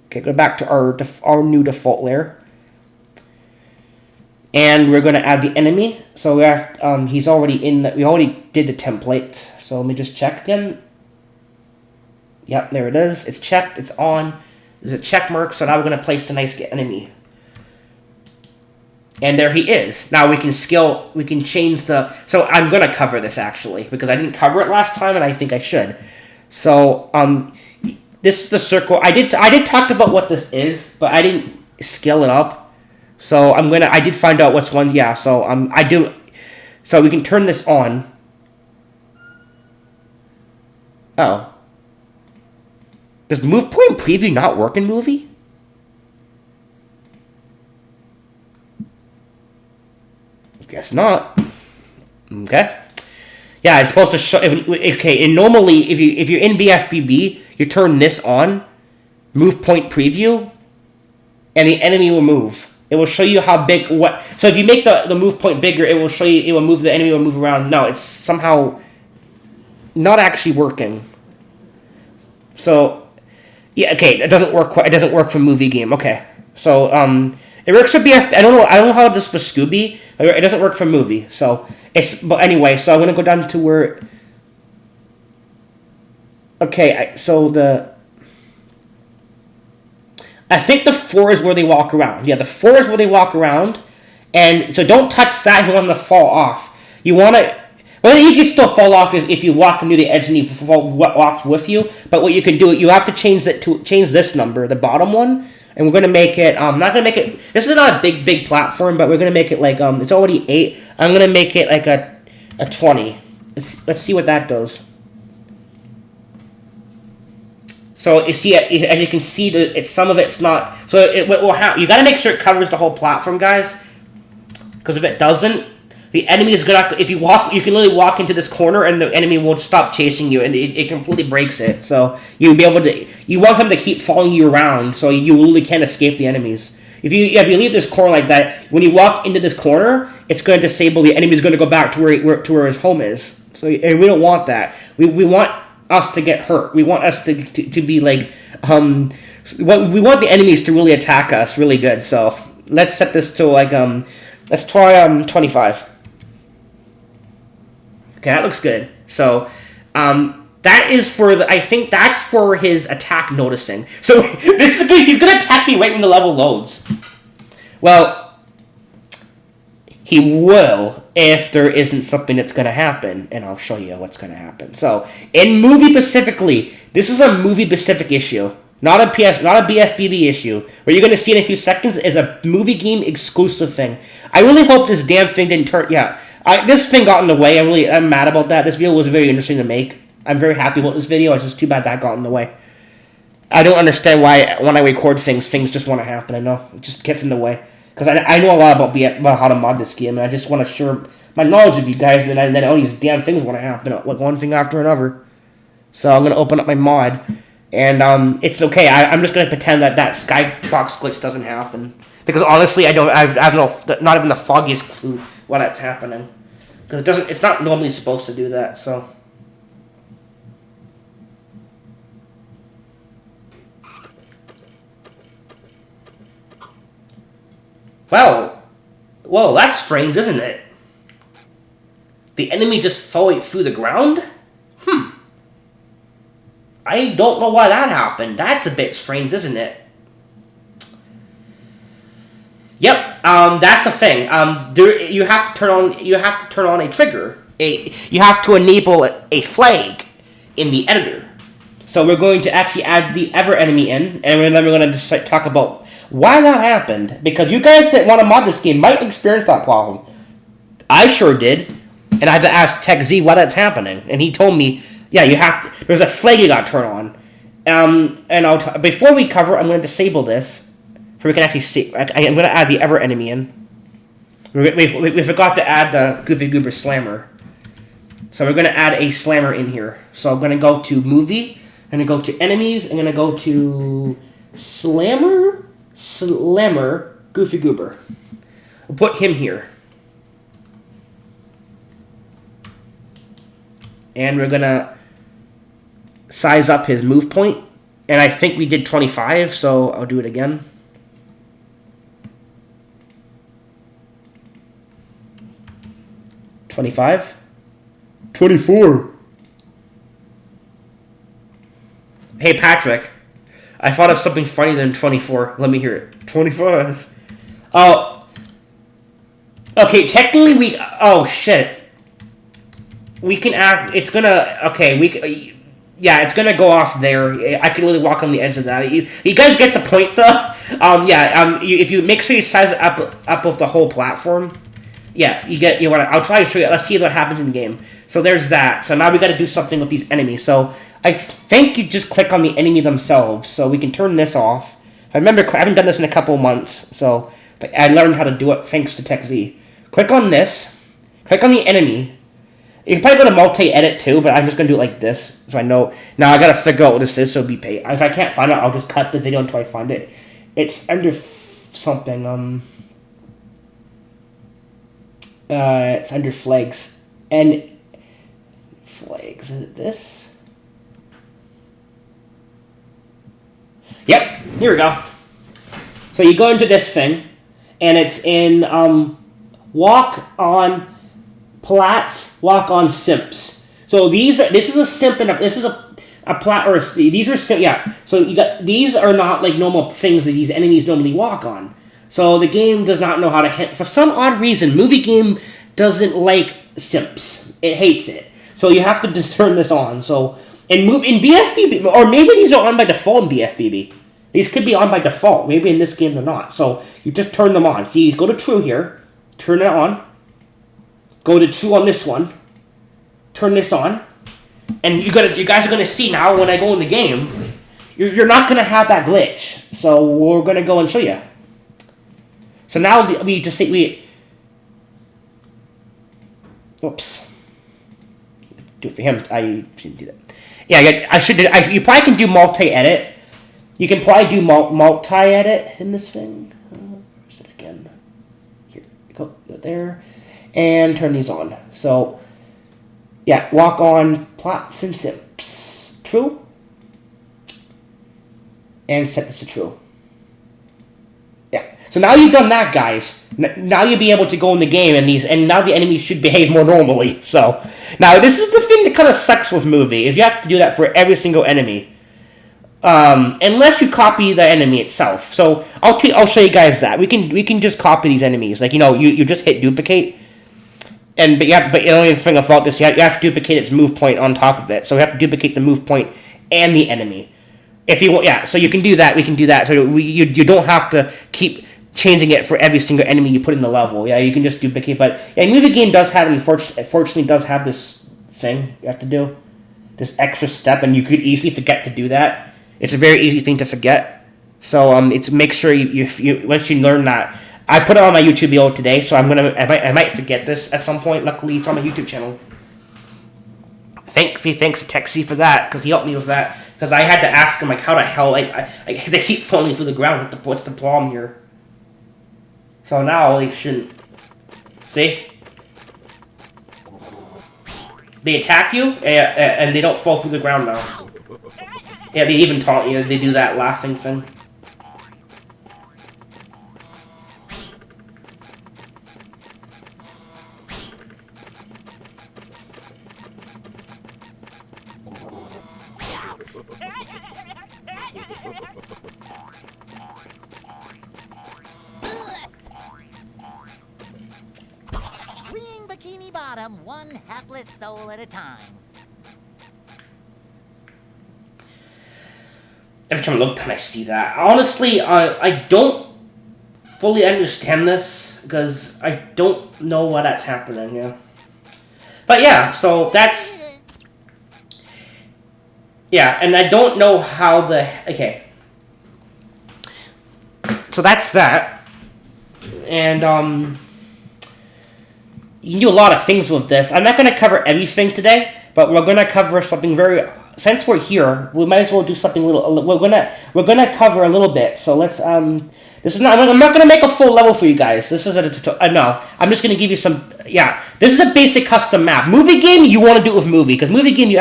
Okay, go back to our new default layer. And we're going to add the enemy. So we have he's already in we already did the template. So let me just check again. Yep, there it is. It's checked, it's on. There's a check mark, so now we're going to place the nice enemy. And there he is. Now we can change the... So I'm going to cover this, actually, because I didn't cover it last time, and I think I should. So, this is the circle. I did talk about what this is, but I didn't scale it up. So I did find out what's one, yeah, so, I do... So we can turn this on. Oh. Does Move Point Preview not work in Movie? Guess not. Okay. Yeah, it's supposed to show. Okay, and normally, if you're in BFBB, you turn this on, Move Point Preview, and the enemy will move. It will show you how big what. So if you make the move point bigger, it will show you. It will move the enemy. Will move around. No, it's somehow not actually working. So yeah, okay, it doesn't work. It doesn't work for movie game. Okay, so it works for BF. I don't know. I don't know how it does for Scooby. It doesn't work for movie. So it's. But anyway, so I'm gonna go down to where. Okay, I think the 4 is where they walk around. Yeah, the 4 is where they walk around. And so don't touch that if you want them to fall off. You want to... Well, you can still fall off if you walk near the edge and he walks with you. But what you can do, you have to change this number, the bottom one. And we're going to make it... not going to make it... This is not a big platform, but we're going to make it like... it's already 8. I'm going to make it like a 20. Let's see what that does. So you see, as you can see, some of it's not. So it will have. You got to make sure it covers the whole platform, guys. Because if it doesn't, the enemy is gonna. If you walk, you can literally walk into this corner, and the enemy won't stop chasing you, and it completely breaks it. So you'll be able to. You want him to keep following you around, so you literally can't escape the enemies. If you leave this corner like that, when you walk into this corner, it's going to disable the enemy. Is going to go back to where his home is. So and we don't want that. We want us to get hurt. We want us to be like we want the enemies to really attack us really good. So let's set this to like let's try 25. Okay, that looks good. So that is for I think that's for his attack noticing. So this is he's gonna attack me right when the level loads. Well, he will if there isn't something that's going to happen, and I'll show you what's going to happen. So, in movie specifically, this is a movie-specific issue, not a BFBB issue. What you're going to see in a few seconds is a movie game exclusive thing. I really hope this damn thing didn't turn. Yeah, this thing got in the way. I'm mad about that. This video was very interesting to make. I'm very happy about this video. It's just too bad that got in the way. I don't understand why when I record things just want to happen. I know it just gets in the way. Because I know a lot about how to mod this game, and I just want to share my knowledge with you guys, and then all these damn things want to happen, like one thing after another. So I'm going to open up my mod, and it's okay. I'm just going to pretend that skybox glitch doesn't happen. Because honestly, I have not even the foggiest clue why that's happening. Because it's not normally supposed to do that, so... Well, that's strange, isn't it? The enemy just fell through the ground? I don't know why that happened. That's a bit strange, isn't it? Yep, that's a thing. You have to turn on a trigger. You have to enable a flag in the editor. So we're going to actually add the ever enemy in, and then we're going to just talk about why that happened. Because you guys that want to mod this game might experience that problem. I sure did, and I had to ask Tech Z why that's happening, and he told me, yeah, you have to. There's a flag you got to turn on. And before we cover, I'm going to disable this, so we can actually see. I'm going to add the ever enemy in. We forgot to add the Goofy Goober Slammer, so we're going to add a Slammer in here. So I'm going to go to Movie. I'm going to go to Enemies. I'm going to go to Slammer, Goofy Goober. We'll put him here. And we're going to size up his move point. And I think we did 25, so I'll do it again. $25. 24. Hey, Patrick. I thought of something funny than 24. Let me hear it. 25. Oh. Okay, technically we... Oh, shit. We can act... It's gonna... Okay, yeah, it's gonna go off there. I can literally walk on the edge of that. You guys get the point, though? If you make sure you size it up of the whole platform... Yeah, you want to... I'll try to show you... Let's see what happens in game. So there's that. So now we got to do something with these enemies. So I think you just click on the enemy themselves. So we can turn this off. If I remember, I haven't done this in a couple of months. So but I learned how to do it thanks to TechZ. Click on this. Click on the enemy. You can probably go to multi-edit too, but I'm just going to do it like this. So I know... Now I got to figure out what this is, so be patient. If I can't find it, I'll just cut the video until I find it. It's under something, It's under flags. And flags, is it this? Yep, here we go. So you go into this thing, and it's in walk on plats, walk on simps. So this is a simp and this is a plat, or these are simp, yeah. So you got, these are not like normal things that these enemies normally walk on. So the game does not know how to hit. For some odd reason, movie game doesn't like simps. It hates it. So you have to just turn this on. So in BFBB, or maybe these are on by default in BFBB. These could be on by default. Maybe in this game they're not. So you just turn them on. See, you go to true here, turn it on. Go to true on this one. Turn this on, and you guys are gonna see now when I go in the game. You're not gonna have that glitch. So we're gonna go and show you. So now we just say oops. Do it for him. I shouldn't do that. Yeah, I should. You probably can do multi-edit. You can probably do multi-edit in this thing. Where's it again? Here, go there, and turn these on. So, yeah, walk on plots and simps. True. And set this to true. Yeah. So now you've done that, guys. Now you'll be able to go in the game, and now the enemies should behave more normally. So now this is the thing that kind of sucks with movie, is you have to do that for every single enemy. Unless you copy the enemy itself. So I'll show you guys that. We can just copy these enemies. Like, you just hit duplicate. But the only thing about this, you have to duplicate its move point on top of it. So we have to duplicate the move point and the enemy. If you want, yeah, so you can do that. We can do that. So you don't have to keep changing it for every single enemy you put in the level. Yeah, you can just duplicate. But yeah, movie game does have, unfortunately, does have this thing you have to do, this extra step, and you could easily forget to do that. It's a very easy thing to forget. So it's make sure you once you learn that. I put it on my YouTube video today, so I might forget this at some point. Luckily, it's on my YouTube channel. Thanks to Texie for that, because he helped me with that. Because I had to ask him, like, how the hell, they keep falling through the ground. What's the problem here? So now they shouldn't. See? They attack you, and they don't fall through the ground now. Yeah, they even taunt you. They do that laughing thing. Freeing Bikini Bottom, one hapless soul at a time. Every time I look down, I see that. Honestly, I don't fully understand this, because I don't know why that's happening, yeah. But yeah, so that's... Yeah, and I don't know how the... Okay. So that's that. And, you can do a lot of things with this. I'm not going to cover everything today, but we're going to cover something very... Since we're here, we might as well do something little. We're gonna cover a little bit. So let's This is not. I'm not gonna make a full level for you guys. This is a tutorial. No, I'm just gonna give you some. Yeah, this is a basic custom map. Movie game, you want to do it with movie, because movie game you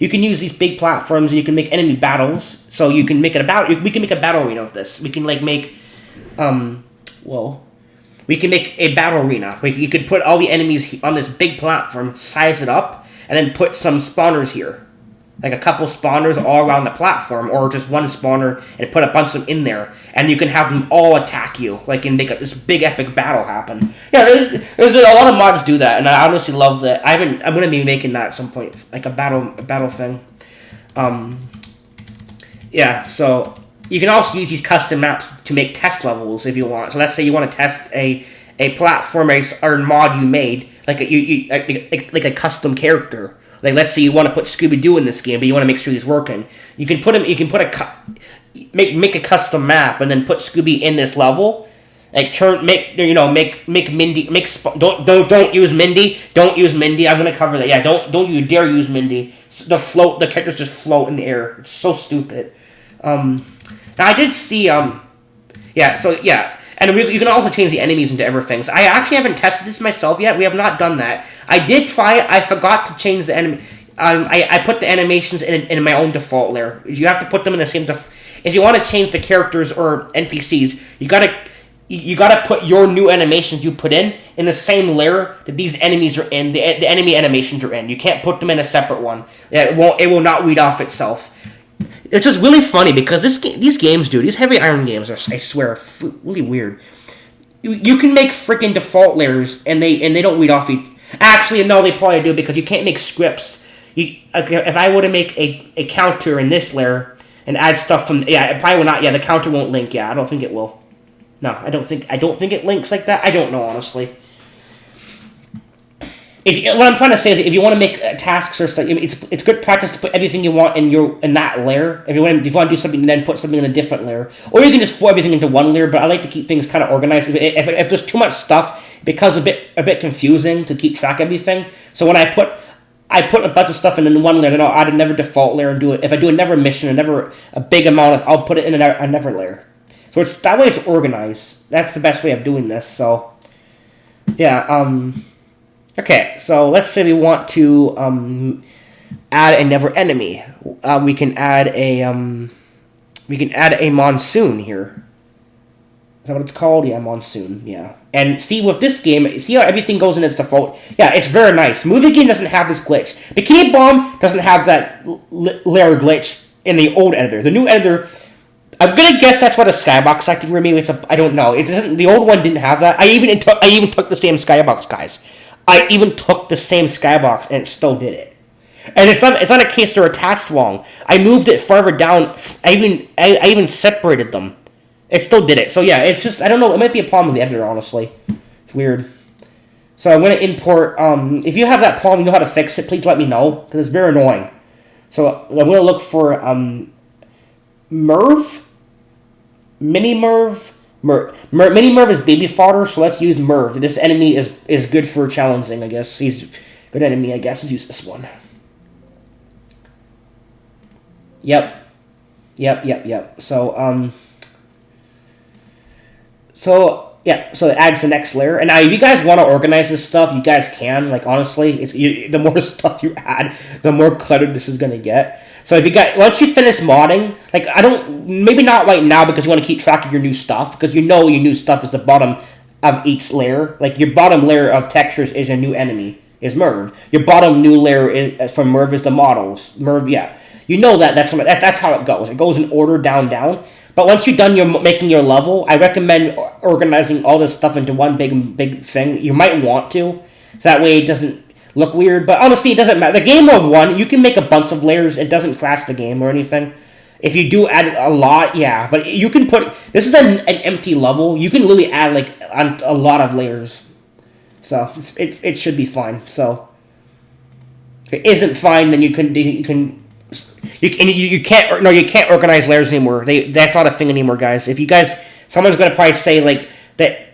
can use these big platforms and you can make enemy battles. So you can make it a battle. We can make a battle arena of this. We can make we can make a battle arena. You could put all the enemies on this big platform, size it up, and then put some spawners here. Like a couple spawners all around the platform, or just one spawner, and put a bunch of them in there, and you can have them all attack you, and make this big epic battle happen. Yeah, there's a lot of mods do that, and I honestly love that. I'm gonna be making that at some point, like a battle thing. Yeah, so you can also use these custom maps to make test levels if you want. So let's say you want to test a platform or mod you made, like a custom character. Like, let's say you want to put Scooby-Doo in this game, but you want to make sure he's working. You can put him. You can make a custom map and then put Scooby in this level. Like make Mindy. Don't use Mindy. Don't use Mindy. I'm gonna cover that. Yeah, don't you dare use Mindy. The characters just float in the air. It's so stupid. Now I did see yeah. So yeah, And you can also change the enemies into everything. So I actually haven't tested this myself yet. We have not done that. I did try it. I forgot to change the enemy. I put the animations in my own default layer. You have to put them in the same. If you want to change the characters or NPCs, you gotta put your new animations you put in the same layer that these enemies are in. The enemy animations are in. You can't put them in a separate one. It will not read off itself. It's just really funny because these games, dude, these Heavy Iron games are, I swear, really weird. You can make freaking default layers and they don't read off each. Actually, no, they probably do because you can't make scripts. If I were to make a counter in this layer and add stuff from, it probably will not. Yeah, the counter won't link. Yeah, I don't think it will. No, I don't think it links like that. I don't know, honestly. What I'm trying to say is, if you want to make tasks or stuff, it's good practice to put everything you want in that layer. If you want to do something, then put something in a different layer, or you can just throw everything into one layer. But I like to keep things kind of organized. If there's too much stuff, it becomes a bit confusing to keep track of everything. So when I put a bunch of stuff in one layer, then I'll add another default layer and do it. If I do another mission, a big amount I'll put it in another layer. So that way it's organized. That's the best way of doing this. So yeah. Okay, so let's say we want to add another enemy. We can add a monsoon here. Is that what it's called? Yeah, monsoon. Yeah. And see, with this game, see how everything goes in its default? Yeah, it's very nice. Movie game doesn't have this glitch. Bikini Bomb doesn't have that layer glitch in the old editor. The new editor, I'm gonna guess that's what a skybox acting for me. I don't know. It doesn't. The old one didn't have that. I even took the same skybox, guys. I even took the same skybox and it still did it. And it's not a case they're attached wrong. I moved it farther down. I even separated them. It still did it. So yeah, it's just, I don't know. It might be a problem with the editor, honestly. It's weird. So I'm going to import. If you have that problem, you know how to fix it. Please let me know because it's very annoying. So I'm going to look for Merv, Mini Merv. Mini Merv is baby fodder, so let's use Merv. This enemy is good for challenging, I guess. He's a good enemy, I guess. Let's use this one. Yep. So it adds the next layer. And now, if you guys want to organize this stuff, you guys can. Like, honestly, the more stuff you add, the more cluttered this is going to get. So if you once you finish modding, like, maybe not right now because you want to keep track of your new stuff, because you know your new stuff is the bottom of each layer. Like, your bottom layer of textures is a new enemy, is Merv. Your bottom new layer from Merv is the models. Merv, yeah. You know that's how it goes. It goes in order down. But once you're done making your level, I recommend organizing all this stuff into one big thing. You might want to, so that way it doesn't look weird. But honestly, it doesn't matter. The game mode 1, you can make a bunch of layers. It doesn't crash the game or anything. If you do add a lot, yeah. But you can put... This is an empty level. You can really add like a lot of layers. So it should be fine. So if it isn't fine, then you can't organize layers anymore. That's not a thing anymore, guys. If you guys, someone's gonna probably say like that.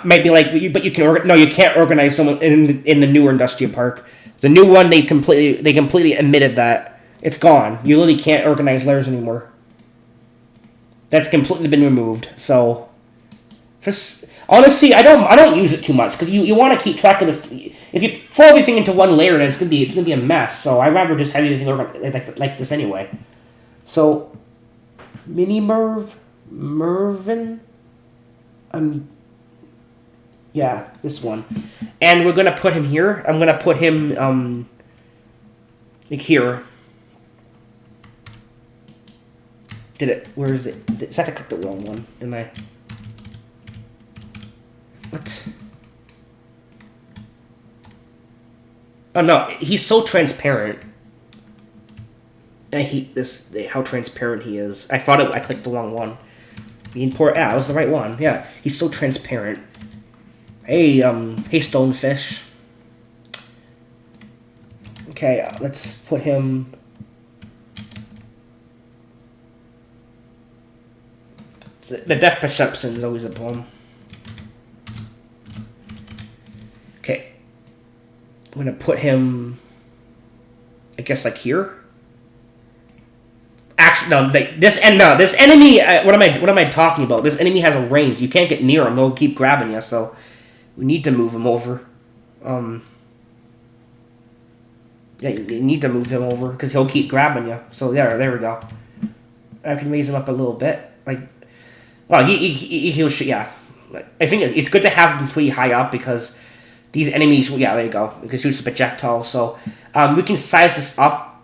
Might be like, but you can. No, you can't organize someone in the newer industrial park. The new one, they completely admitted that it's gone. You literally can't organize layers anymore. That's completely been removed. So, honestly, I don't use it too much because you want to keep track of the. If you throw everything into one layer, then it's gonna be a mess. So I'd rather just have everything like this anyway. So, Mini Mervin, yeah, this one, and we're gonna put him here. I'm gonna put him like here. Did it? Where is it? I had to click the wrong one, didn't I? What? Oh no, he's so transparent. I hate this, how transparent he is. I clicked the wrong one. That was the right one. Yeah, he's so transparent. Hey, Stonefish. Okay, let's put him... The depth perception is always a problem. Okay. I'm gonna put him... I guess like here? no, this enemy. What am I talking about? This enemy has a range. You can't get near him. They'll keep grabbing you. So we need to move him over. Yeah, you need to move him over because he'll keep grabbing you. So there we go. I can raise him up a little bit. Like, well, he'll yeah. I think it's good to have him pretty high up because these enemies. Yeah, there you go. We can use the projectile. So we can size this up.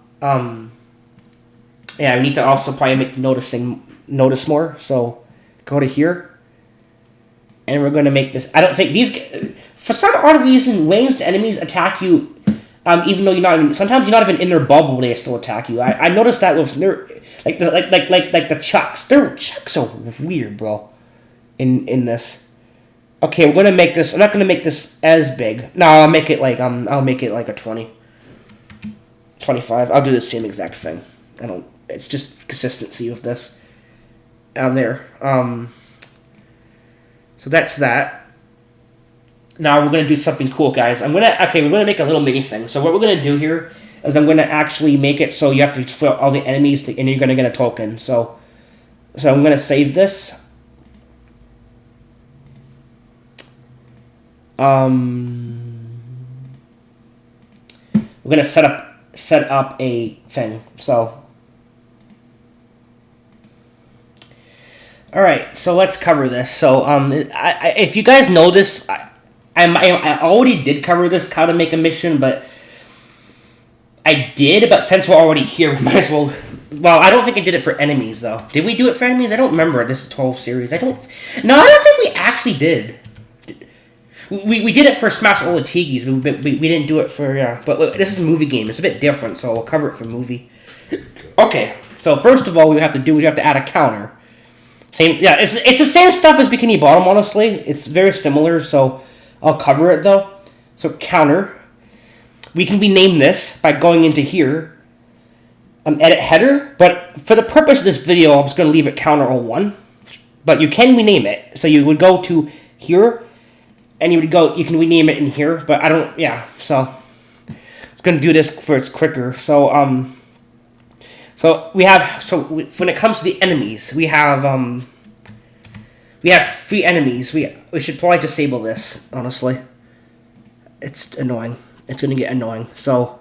Yeah, we need to also probably make notice more. So go to here, and we're going to make this. I don't think these. For some odd reason, ranged enemies attack you, even though you're not even. Sometimes you're not even in their bubble, they still attack you. I noticed that with their like the chucks. Their chucks are weird, bro. In this. Okay, we're gonna make this. I'm not gonna make this as big. No, I'll make it like a 20. 25. I'll do the same exact thing. It's just consistency with this. Down there. So that's that. Now we're gonna do something cool, guys. We're gonna make a little mini thing. So what we're gonna do here is I'm gonna actually make it so you have to fill all the enemies and you're gonna get a token. So I'm gonna save this. We're gonna set up a thing. So, all right. So let's cover this. So, if you guys know this, I already did cover this, how to make a mission, but I did. But since we're already here, we might as well. Well, I don't think I did it for enemies though. Did we do it for enemies? I don't remember this 12 series. No, I don't think we actually did. We did it for Smash Olatigis, but we didn't do it for, but this is a movie game. It's a bit different, so we'll cover it for movie. Okay, so first of all, we have to add a counter. It's the same stuff as Bikini Bottom, honestly. It's very similar, so I'll cover it, though. So, counter. We can rename this by going into here. Edit header, but for the purpose of this video, I'm just going to leave it counter 01. But you can rename it. So you would go to here, and you can rename it in here, but I don't, so it's going to do this for it's quicker. So, when it comes to the enemies, we have 3 enemies. We should probably disable this, honestly. It's annoying. It's going to get annoying. So,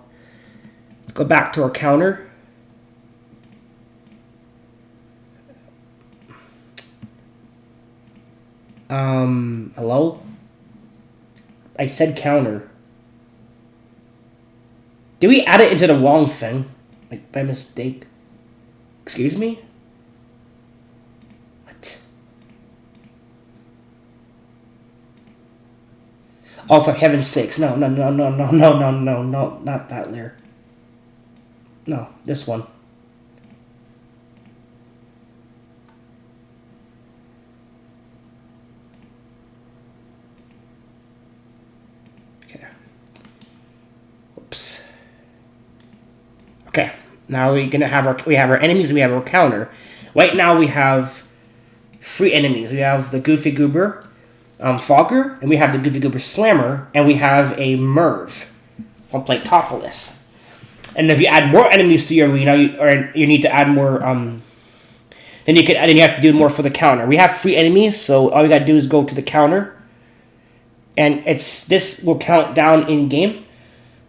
let's go back to our counter. Hello? I said counter. Did we add it into the wrong thing? Like, by mistake? Excuse me? What? Oh, for heaven's sakes. No, not that layer. No, this one. Okay, now we have our enemies and we have our counter. Right now we have 3 enemies. We have the Goofy Goober, Fogger, and we have the Goofy Goober Slammer, and we have a Merv from Playtopolis. And if you add more enemies to your arena, you need to add more. Then you have to do more for the counter. We have 3 enemies, so all you gotta do is go to the counter, and this will count down in game.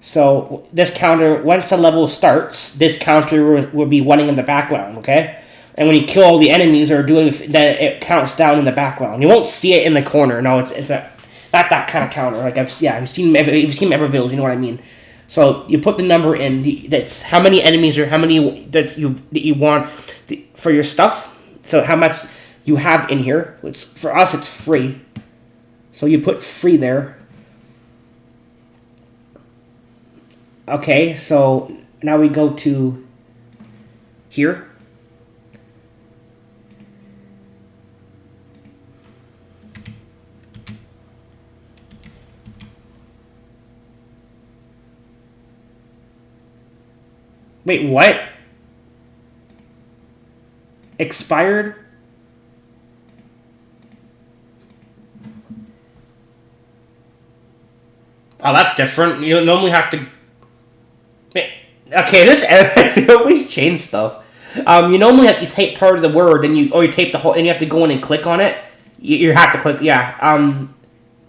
So this counter, once the level starts, this counter will be running in the background, okay? And when you kill all the enemies then it counts down in the background. You won't see it in the corner. No, it's not that kind of counter. Like you've seen Evervilles, you know what I mean? So you put the number in. That's how many enemies or how many that you want for your stuff. So how much you have in here. For us, it's free. So you put free there. Okay, so now we go to here. Wait, what? Expired? Oh, that's different. You normally have to... Okay, this always change stuff. You normally have you tape part of the word, and you tape the whole, and you have to go in and click on it. You have to click, yeah.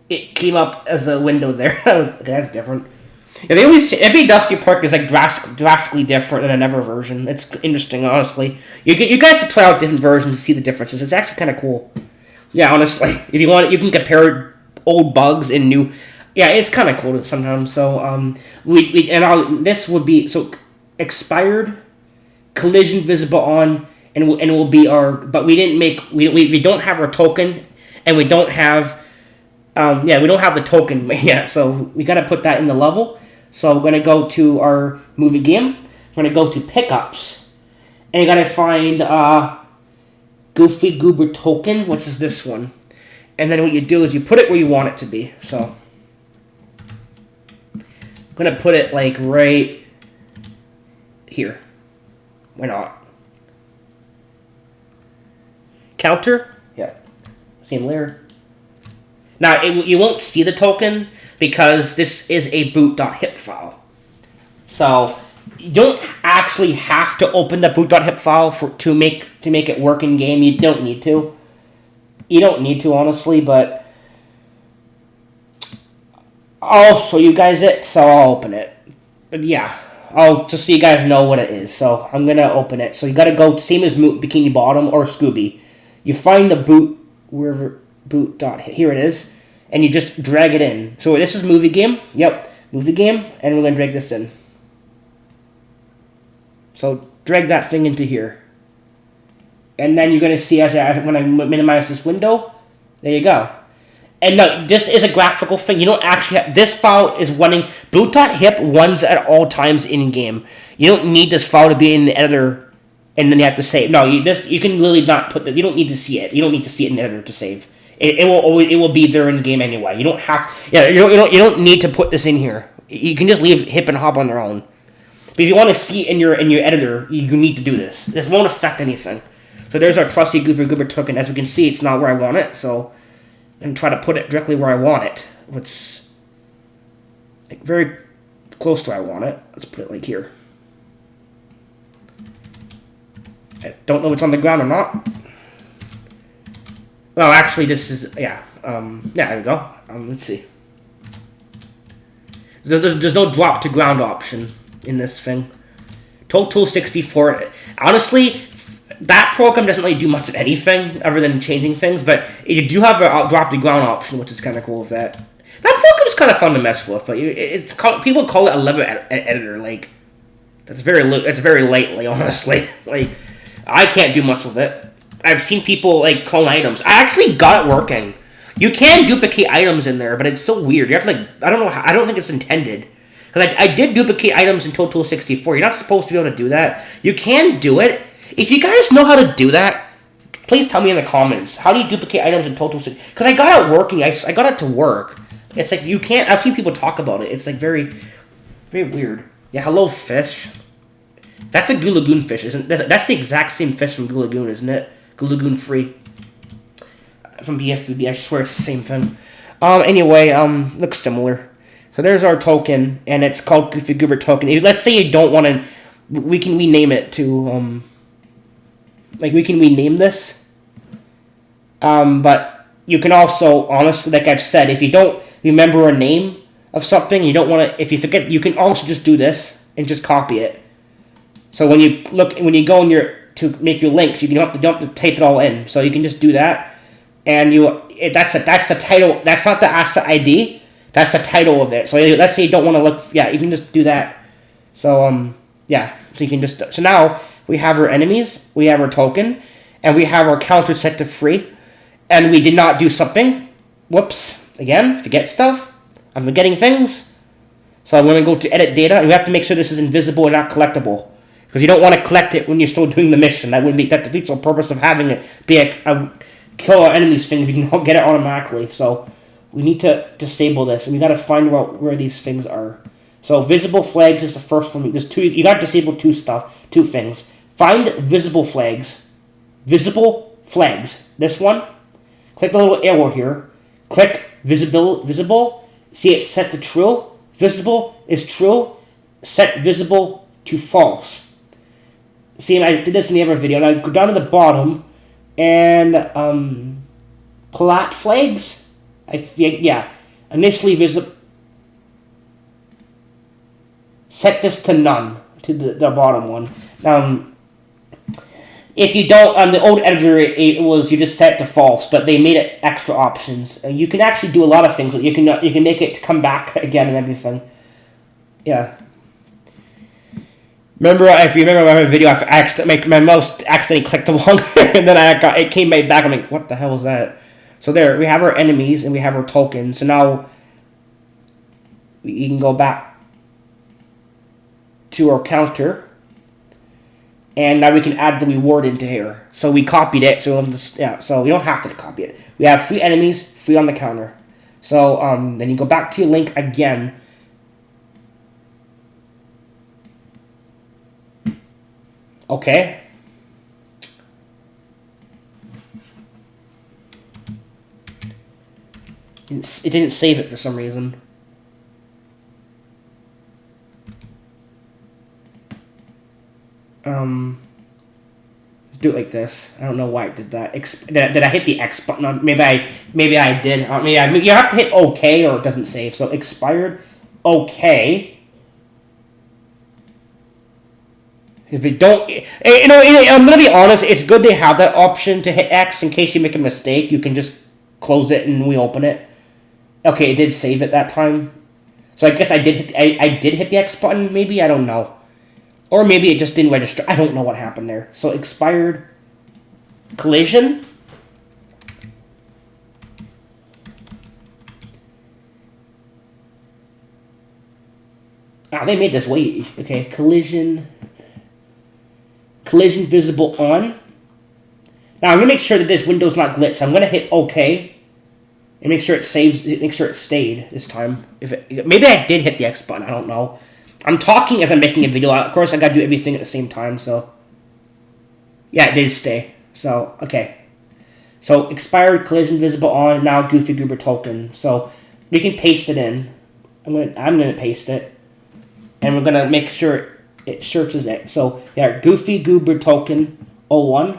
It came up as a window there. That's different. Yeah, they always every Dusty Park is like drastically different than another version. It's interesting, honestly. You guys should try out different versions to see the differences. It's actually kind of cool. Yeah, honestly, if you want, you can compare old bugs and new. Yeah, it's kind of cool sometimes. So this would be expired, collision visible on, and it will be our. But we didn't make we don't have our token, and we don't have. We don't have the token yet, so we gotta put that in the level. So we're gonna go to our movie game. We're gonna go to pickups, and you gotta find Goofy Goober token, which is this one. And then what you do is you put it where you want it to be. So I'm gonna put it like right here. Why not? Counter? Yeah. Same layer. Now, you won't see the token because this is a boot.hip file. So, you don't actually have to open the boot.hip file to make it work in game. You don't need to. You don't need to, honestly, but I'll show you guys it, so I'll open it. But yeah, I'll just so you guys know what it is. So, I'm going to open it. So, you got to go, same as Bikini Bottom or Scooby. You find the boot, wherever, here it is. And you just drag it in. So this is movie game. Yep, movie game. And we're going to drag this in. So drag that thing into here. And then you're going to see as when I minimize this window. There you go. And no, this is a graphical thing. You don't actually have... This file is running... Boot.hip runs at all times in-game. You don't need this file to be in the editor. And then you have to save. No, you can literally not put... You don't need to see it. You don't need to see it in the editor to save. It will be there in game anyway. You don't have you don't need to put this in here. You can just leave hip and hop on their own. But if you want to see it in your editor, you need to do this. This won't affect anything. So there's our trusty Goofy Goober token. As we can see, it's not where I want it. So I'm gonna try to put it directly where I want it, which like very close to where I want it. Let's put it like here. I don't know if it's on the ground or not. Well, actually, this is, yeah, there we go. Let's see. There's no drop to ground option in this thing. Total 64. Honestly, that program doesn't really do much of anything other than changing things, but you do have a drop to ground option, which is kind of cool with that. That program is kind of fun to mess with, but people call it a lever editor. Like, it's very lightly, honestly. Like, I can't do much with it. I've seen people, like, clone items. I actually got it working. You can duplicate items in there, but it's so weird. You have to, like, I don't know how, I don't think it's intended. Because I did duplicate items in Total 64. You're not supposed to be able to do that. You can do it. If you guys know how to do that, please tell me in the comments. How do you duplicate items in Total 64? Because I got it working. I got it to work. It's like, you can't, I've seen people talk about it. It's, like, very, very weird. Yeah, hello, fish. That's a Goo Lagoon fish, isn't it? That's the exact same fish from Goo Lagoon, isn't it? Goo Lagoon Free. From BFBB, I swear it's the same thing. Anyway, looks similar. So there's our token, and it's called Goofy Goober token. Let's say you don't want to, we can rename it to, we can rename this. But you can also, honestly, like I've said, if you don't remember a name of something, you don't want to, if you forget, you can also just do this and just copy it. So when you go in to make your links, you don't have to type it all in. So you can just do that, and that's the title. That's not the asset ID. That's the title of it. So let's say you don't want to look. Yeah, you can just do that. So yeah. So you can just. So now we have our enemies, we have our token, and we have our counter set to free. And we did not do something. Whoops. Again, forget stuff. I'm forgetting things. So I'm going to go to edit data, and we have to make sure this is invisible and not collectible. Because you don't want to collect it when you're still doing the mission. That defeats the purpose of having it be a kill our enemies thing if you can get it automatically. So we need to disable this, and we got to find out where these things are. So visible flags is the first one. There's two. You got to disable two things. Find visible flags. Visible flags. This one. Click the little arrow here. Click visible. See it set to true. Visible is true. Set visible to false. see, I did this in the other video, and I go down to the bottom, and, plat flags? I think, yeah. Initially visible. Set this to none, to the bottom one. If you don't, on the old editor, it was, you just set it to false, but they made it extra options. You can actually do a lot of things. You can make it come back again and everything. Yeah. Remember, if you remember my video, my mouse accidentally clicked along, and then it came right back. I'm like, what the hell was that? So there, we have our enemies, and we have our tokens. So now, you can go back to our counter, and now we can add the reward into here. So we copied it, so we don't have to copy it. We have 3 enemies, 3 on the counter. So, then you go back to your link again. Okay. It didn't save it for some reason. Do it like this. I don't know why it did that. Did I hit the X button? Maybe I did. You have to hit OK or it doesn't save. So expired. OK. If it don't, I'm gonna be honest. It's good they have that option to hit X in case you make a mistake. You can just close it and reopen it. Okay, it did save it that time. So I guess I did hit the X button. Maybe, I don't know. Or maybe it just didn't register. I don't know what happened there. So expired collision. They made this way. Okay, collision visible on. Now I'm gonna make sure that this window's not glitched. So I'm gonna hit OK and make sure it saves. Make sure it stayed this time. Maybe I did hit the X button. I don't know. I'm talking as I'm making a video. Of course, I gotta do everything at the same time, so... Yeah, it did stay. So, okay. So, expired, collision visible on, now Goofy Goober token. So, we can paste it in. I'm gonna paste it. And we're gonna make sure it searches it. So, yeah, Goofy Goober token 01.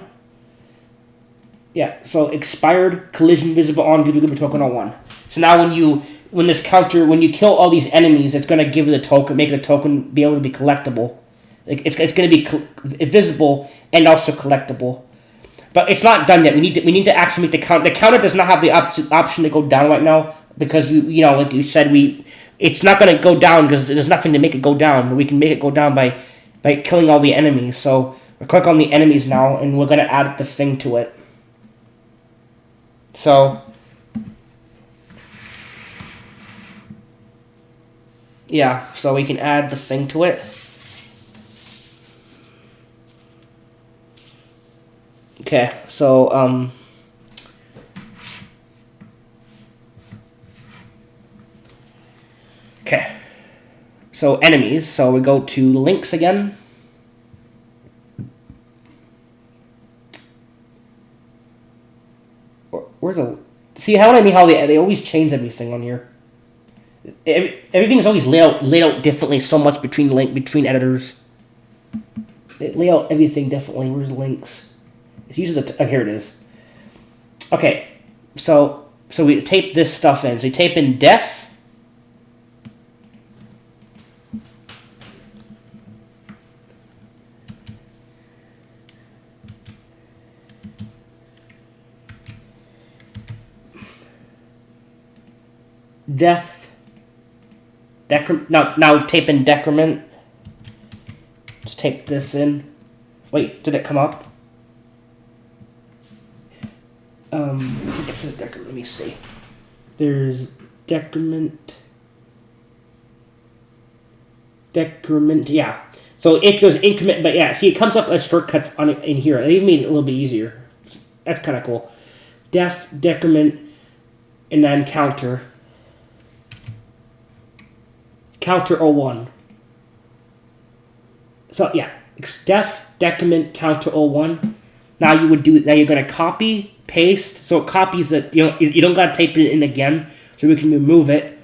Yeah, so expired, collision visible on, Goofy Goober token 01. So now when you kill all these enemies, it's going to give you the token, make the token be able to be collectible. It's going to be visible and also collectible. But it's not done yet. We need to actually make the count. The counter does not have the option to go down right now because like you said, it's not going to go down because there's nothing to make it go down. But we can make it go down by killing all the enemies. So we click on the enemies now, and we're going to add the thing to it. So. Yeah, so we can add the thing to it. Okay, so, okay. So, enemies. So, we go to links again. Where's the... See, how they always change everything on here. Everything is always laid out differently so much between editors. They lay out everything differently. Where's the links? It's usually here it is. Okay, so we tape this stuff in. So you tape in def. Now tape in decrement. Just tape this in. Wait, did it come up? I think it says decrement. Let me see. There's decrement. Decrement, yeah. So it goes increment, but yeah, see, it comes up as shortcuts in here. They even made it a little bit easier. That's kind of cool. Def, decrement, and then counter. Counter 01. So yeah, def, decrement, counter 01. Now you're gonna copy, paste. So it copies that you don't gotta type it in again. So we can remove it.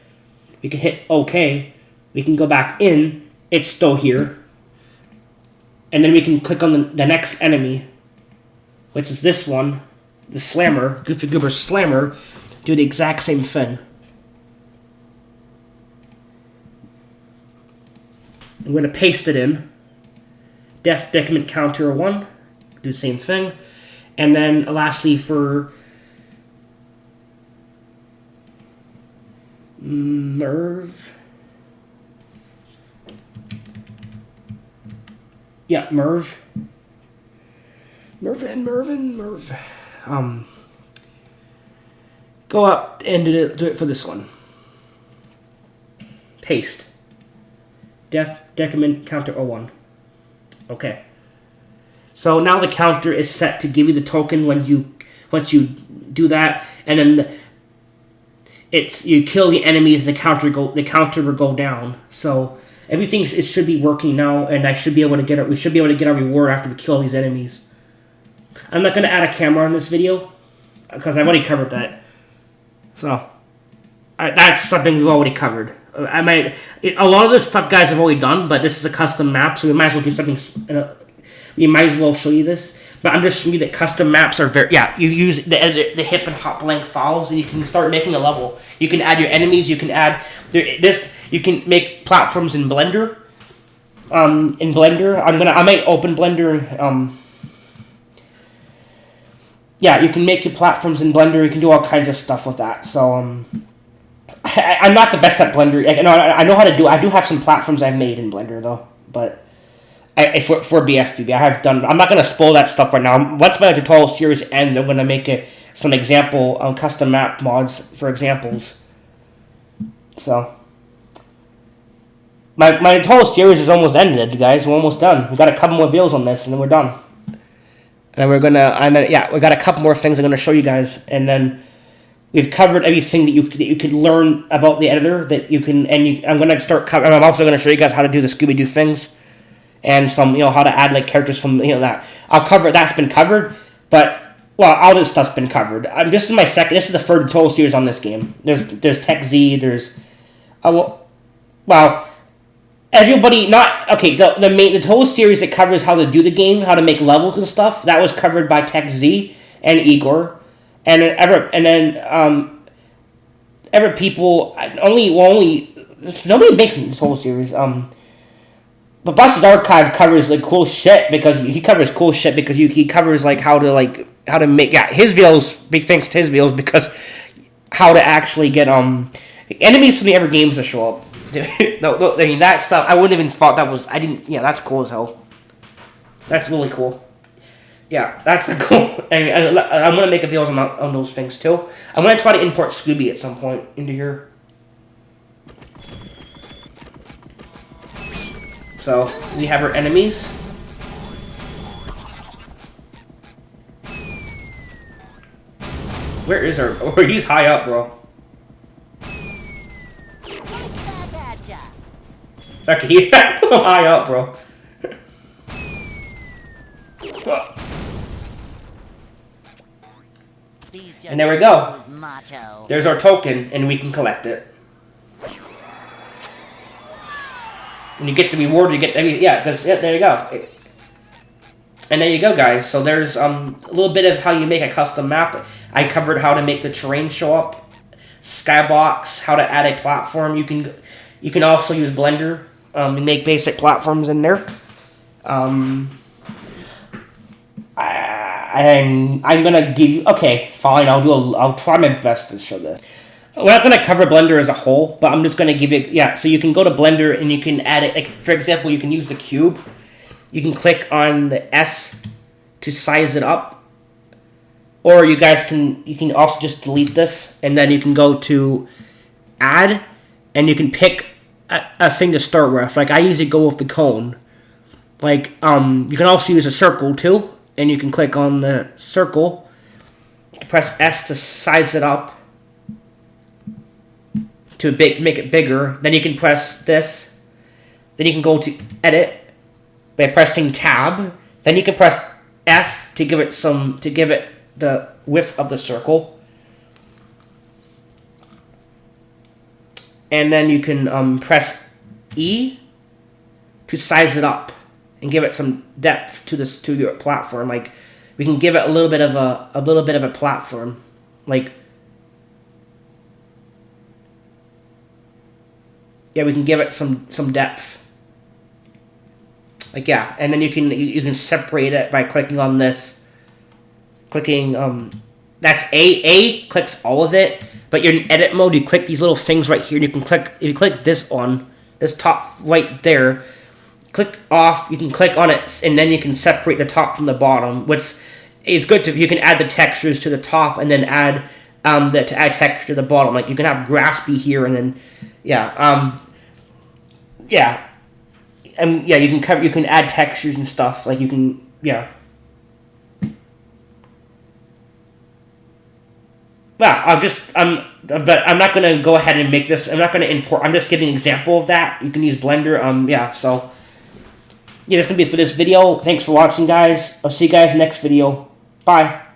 We can hit OK. We can go back in. It's still here. And then we can click on the next enemy, which is this one, the Slammer, Goofy Goober Slammer, do the exact same thing. I'm going to paste it in. Def decrement counter 1, do the same thing. And then lastly for Merv. Yeah, Merv. Merv. Go up and do it for this one. Paste. Def decrement counter 01. Okay. So now the counter is set to give you the token once you do that, and then you kill the enemies. The counter will go down. So everything should be working now, and we should be able to get our reward after we kill these enemies. I'm not going to add a camera on this video because I've already covered that. So that's something we've already covered. A lot of this stuff, guys, have already done, but this is a custom map, so we might as well do something. We might as well show you this. But I'm just showing you that custom maps are very. Yeah, you use the hip and hop blank files, and you can start making a level. You can add your enemies. You can add this. You can make platforms in Blender. I might open Blender. Yeah, you can make your platforms in Blender. You can do all kinds of stuff with that. So I'm not the best at Blender. I know how to do. I do have some platforms I've made in Blender though, but for BFBB, I'm not gonna spoil that stuff right now. Once my tutorial series ends, I'm gonna make some example custom map mods for examples. So my tutorial series is almost ended, guys. We're almost done. We got a couple more videos on this, and then we're done. And we got a couple more things I'm gonna show you guys, and then. We've covered everything that you can learn about the editor that you can, I'm going to start covering. I'm also going to show you guys how to do the Scooby-Doo things, and some how to add like characters from that. I'll cover that's been covered, but all this stuff's been covered. This is the third tutorial series on this game. There's Tech Z. There's everybody not okay. The tutorial series that covers how to do the game, how to make levels and stuff, that was covered by Tech Z and Igor. And ever people nobody makes this whole series. But Boss's Archive covers like cool shit because he covers he covers like how to make his videos. Big thanks to his videos because how to actually get enemies from the other games to show up. No, I mean that stuff. I wouldn't even thought that was. I didn't. Yeah, that's cool as hell. That's really cool. Yeah, that's cool. I'm going to make a video on those things, too. I'm going to try to import Scooby at some point into here. So, we have our enemies. Where is our... Oh, he's high up, bro. Okay, he put him high up, bro. And there we go. There's our token, and we can collect it. When you get the reward, you get there you go. And there you go, guys. So there's a little bit of how you make a custom map. I covered how to make the terrain show up, skybox, how to add a platform. You can also use Blender and make basic platforms in there. I'm gonna give you. Okay, fine. I'll try my best to show this. We're not gonna cover Blender as a whole, but I'm just gonna give you. Yeah, so you can go to Blender and you can add it. Like for example, you can use the cube. You can click on the S to size it up, or you can also just delete this, and then you can go to Add, and you can pick a thing to start with. Like I usually go with the cone. Like you can also use a circle too. And you can click on the circle, press S to size it up, to make it bigger. Then you can press this. Then you can go to Edit by pressing Tab. Then you can press F to give it the width of the circle. And then you can press E to size it up. and give it some depth to your platform. Like, we can give it a little bit of a platform, like, yeah, we can give it some depth, like, yeah, and then you can separate it by clicking on this, clicking that's A clicks all of it, but you're in edit mode. You click these little things right here, and you can click, if you click this on this top right there, click off, you can click on it, and then you can separate the top from the bottom, which it's good to, you can add the textures to the top and then add to add texture to the bottom. Like, you can have graspy here, and then yeah, and yeah, you can add textures and stuff. Like, you can, yeah. Well, but I'm not gonna go ahead and make this. I'm not gonna import. I'm just giving an example of that. You can use Blender. Yeah. So, yeah, that's gonna be it for this video. Thanks for watching, guys. I'll see you guys next video. Bye.